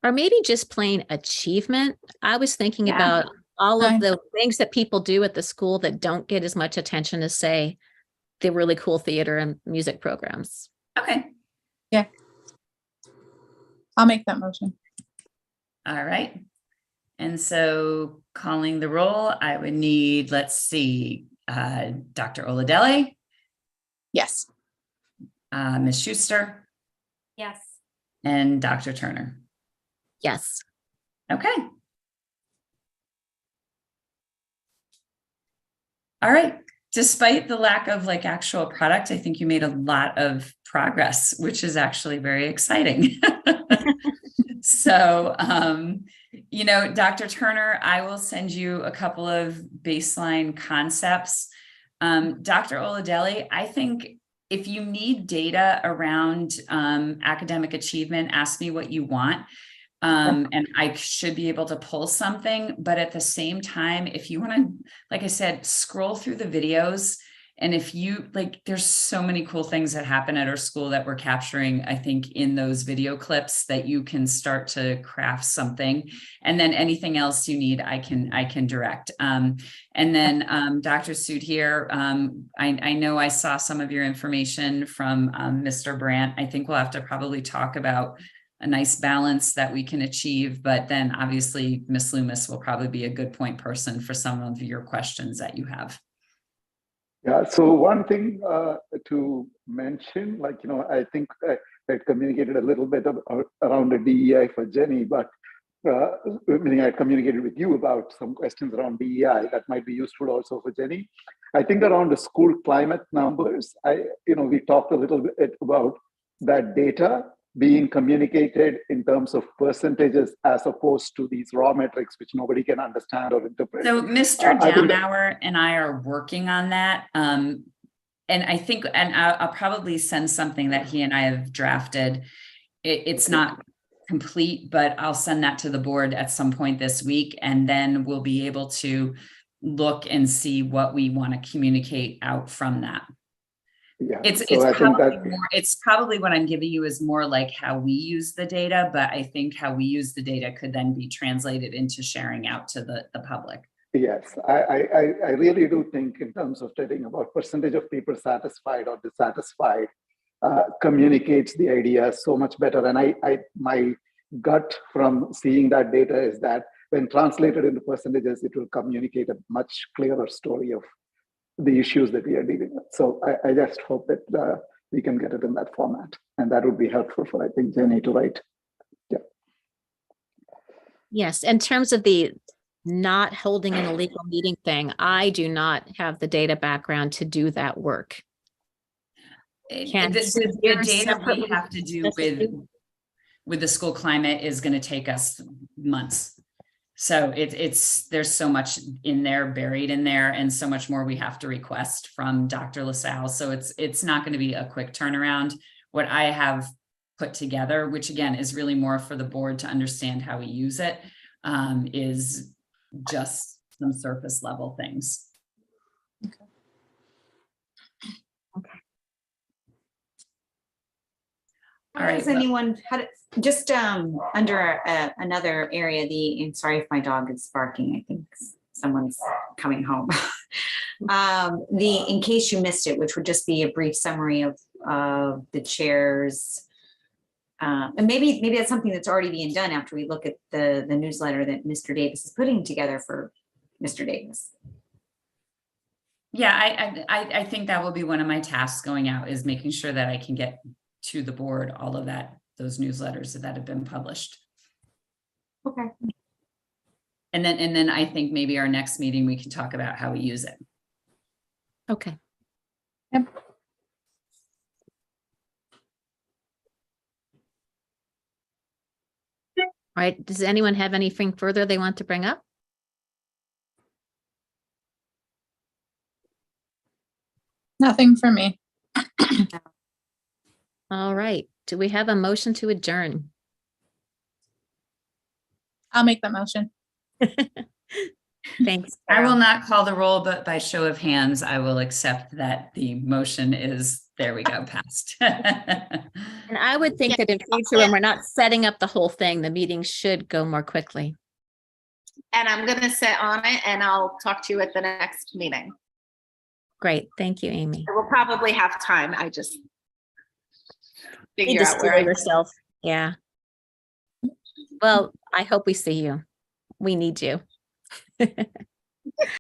Or maybe just plain achievement. I was thinking Yeah. about all Okay. of the things that people do at the school that don't get as much attention as, say, the really cool theater and music programs. Okay. I'll make that motion. All right. And so calling the roll, I would need, let's see, Dr. Oladele, Yes. Ms. Schuster, Yes. and Dr. Turner. Yes. Okay. All right. Despite the lack of like actual product, I think you made a lot of progress, which is actually very exciting. So, you know, Dr. Turner, I will send you a couple of baseline concepts. Dr. Oladele, I think if you need data around academic achievement, ask me what you want. And I should be able to pull something, but at the same time, if you want to, like I said, scroll through the videos. And if you like, there's so many cool things that happen at our school that we're capturing, I think, in those video clips that you can start to craft something. And then anything else you need, I can direct. And then Dr. Sudhir, I know I saw some of your information from Mr. Brandt. I think we'll have to probably talk about a nice balance that we can achieve, but then obviously Ms. Loomis will probably be a good point person for some of your questions that you have. Yeah, so one thing to mention, like, you know, I think I had communicated a little bit around the DEI for Jenny, but meaning I communicated with you about some questions around DEI that might be useful also for Jenny. I think around the school climate numbers, we talked a little bit about that data being communicated in terms of percentages as opposed to these raw metrics, which nobody can understand or interpret. So Mr. Downhour and I are working on that. And I think, and I'll probably send something that he and I have drafted. It's not complete, but I'll send that to the board at some point this week. And then we'll be able to look and see what we want to communicate out from that. Yeah, It's probably what I'm giving you is more like how we use the data, but I think how we use the data could then be translated into sharing out to the public. Yes, I really do think in terms of telling about percentage of people satisfied or dissatisfied communicates the idea so much better. And my gut from seeing that data is that when translated into percentages, it will communicate a much clearer story of the issues that we are dealing with. So I just hope that we can get it in that format, and that would be helpful for, I think, Jenny to write. Yeah. Yes, in terms of the not holding an illegal meeting thing, I do not have the data background to do that work. Can The severe data we separately have to do necessary? with the school climate is going to take us months. So there's so much in there, buried in there, and so much more we have to request from Dr. LaSalle. So it's not going to be a quick turnaround. What I have put together, which again is really more for the board to understand how we use it, is just some surface level things. All right. Does anyone, just under another area, and sorry if my dog is barking, I think someone's coming home. In case you missed it, which would just be a brief summary of the chairs. And maybe that's something that's already being done after we look at the newsletter that Mr. Davis is putting together for Mr. Davis. Yeah, I think that will be one of my tasks going out, is making sure that I can get to the board all of those newsletters that have been published. Okay. And then I think maybe our next meeting, we can talk about how we use it. Okay. Yep. All right. Does anyone have anything further they want to bring up? Nothing for me. All right. Do we have a motion to adjourn? I'll make that motion. Thanks. I will not call the roll, but by show of hands, I will accept that the motion is, there we go, passed. And I would think that in future, when we're not setting up the whole thing, the meeting should go more quickly. And I'm going to sit on it and I'll talk to you at the next meeting. Great. Thank you, Amy. I will probably have time. I just You figure just out where feel I yourself. Yeah. Well, I hope we see you. We need you.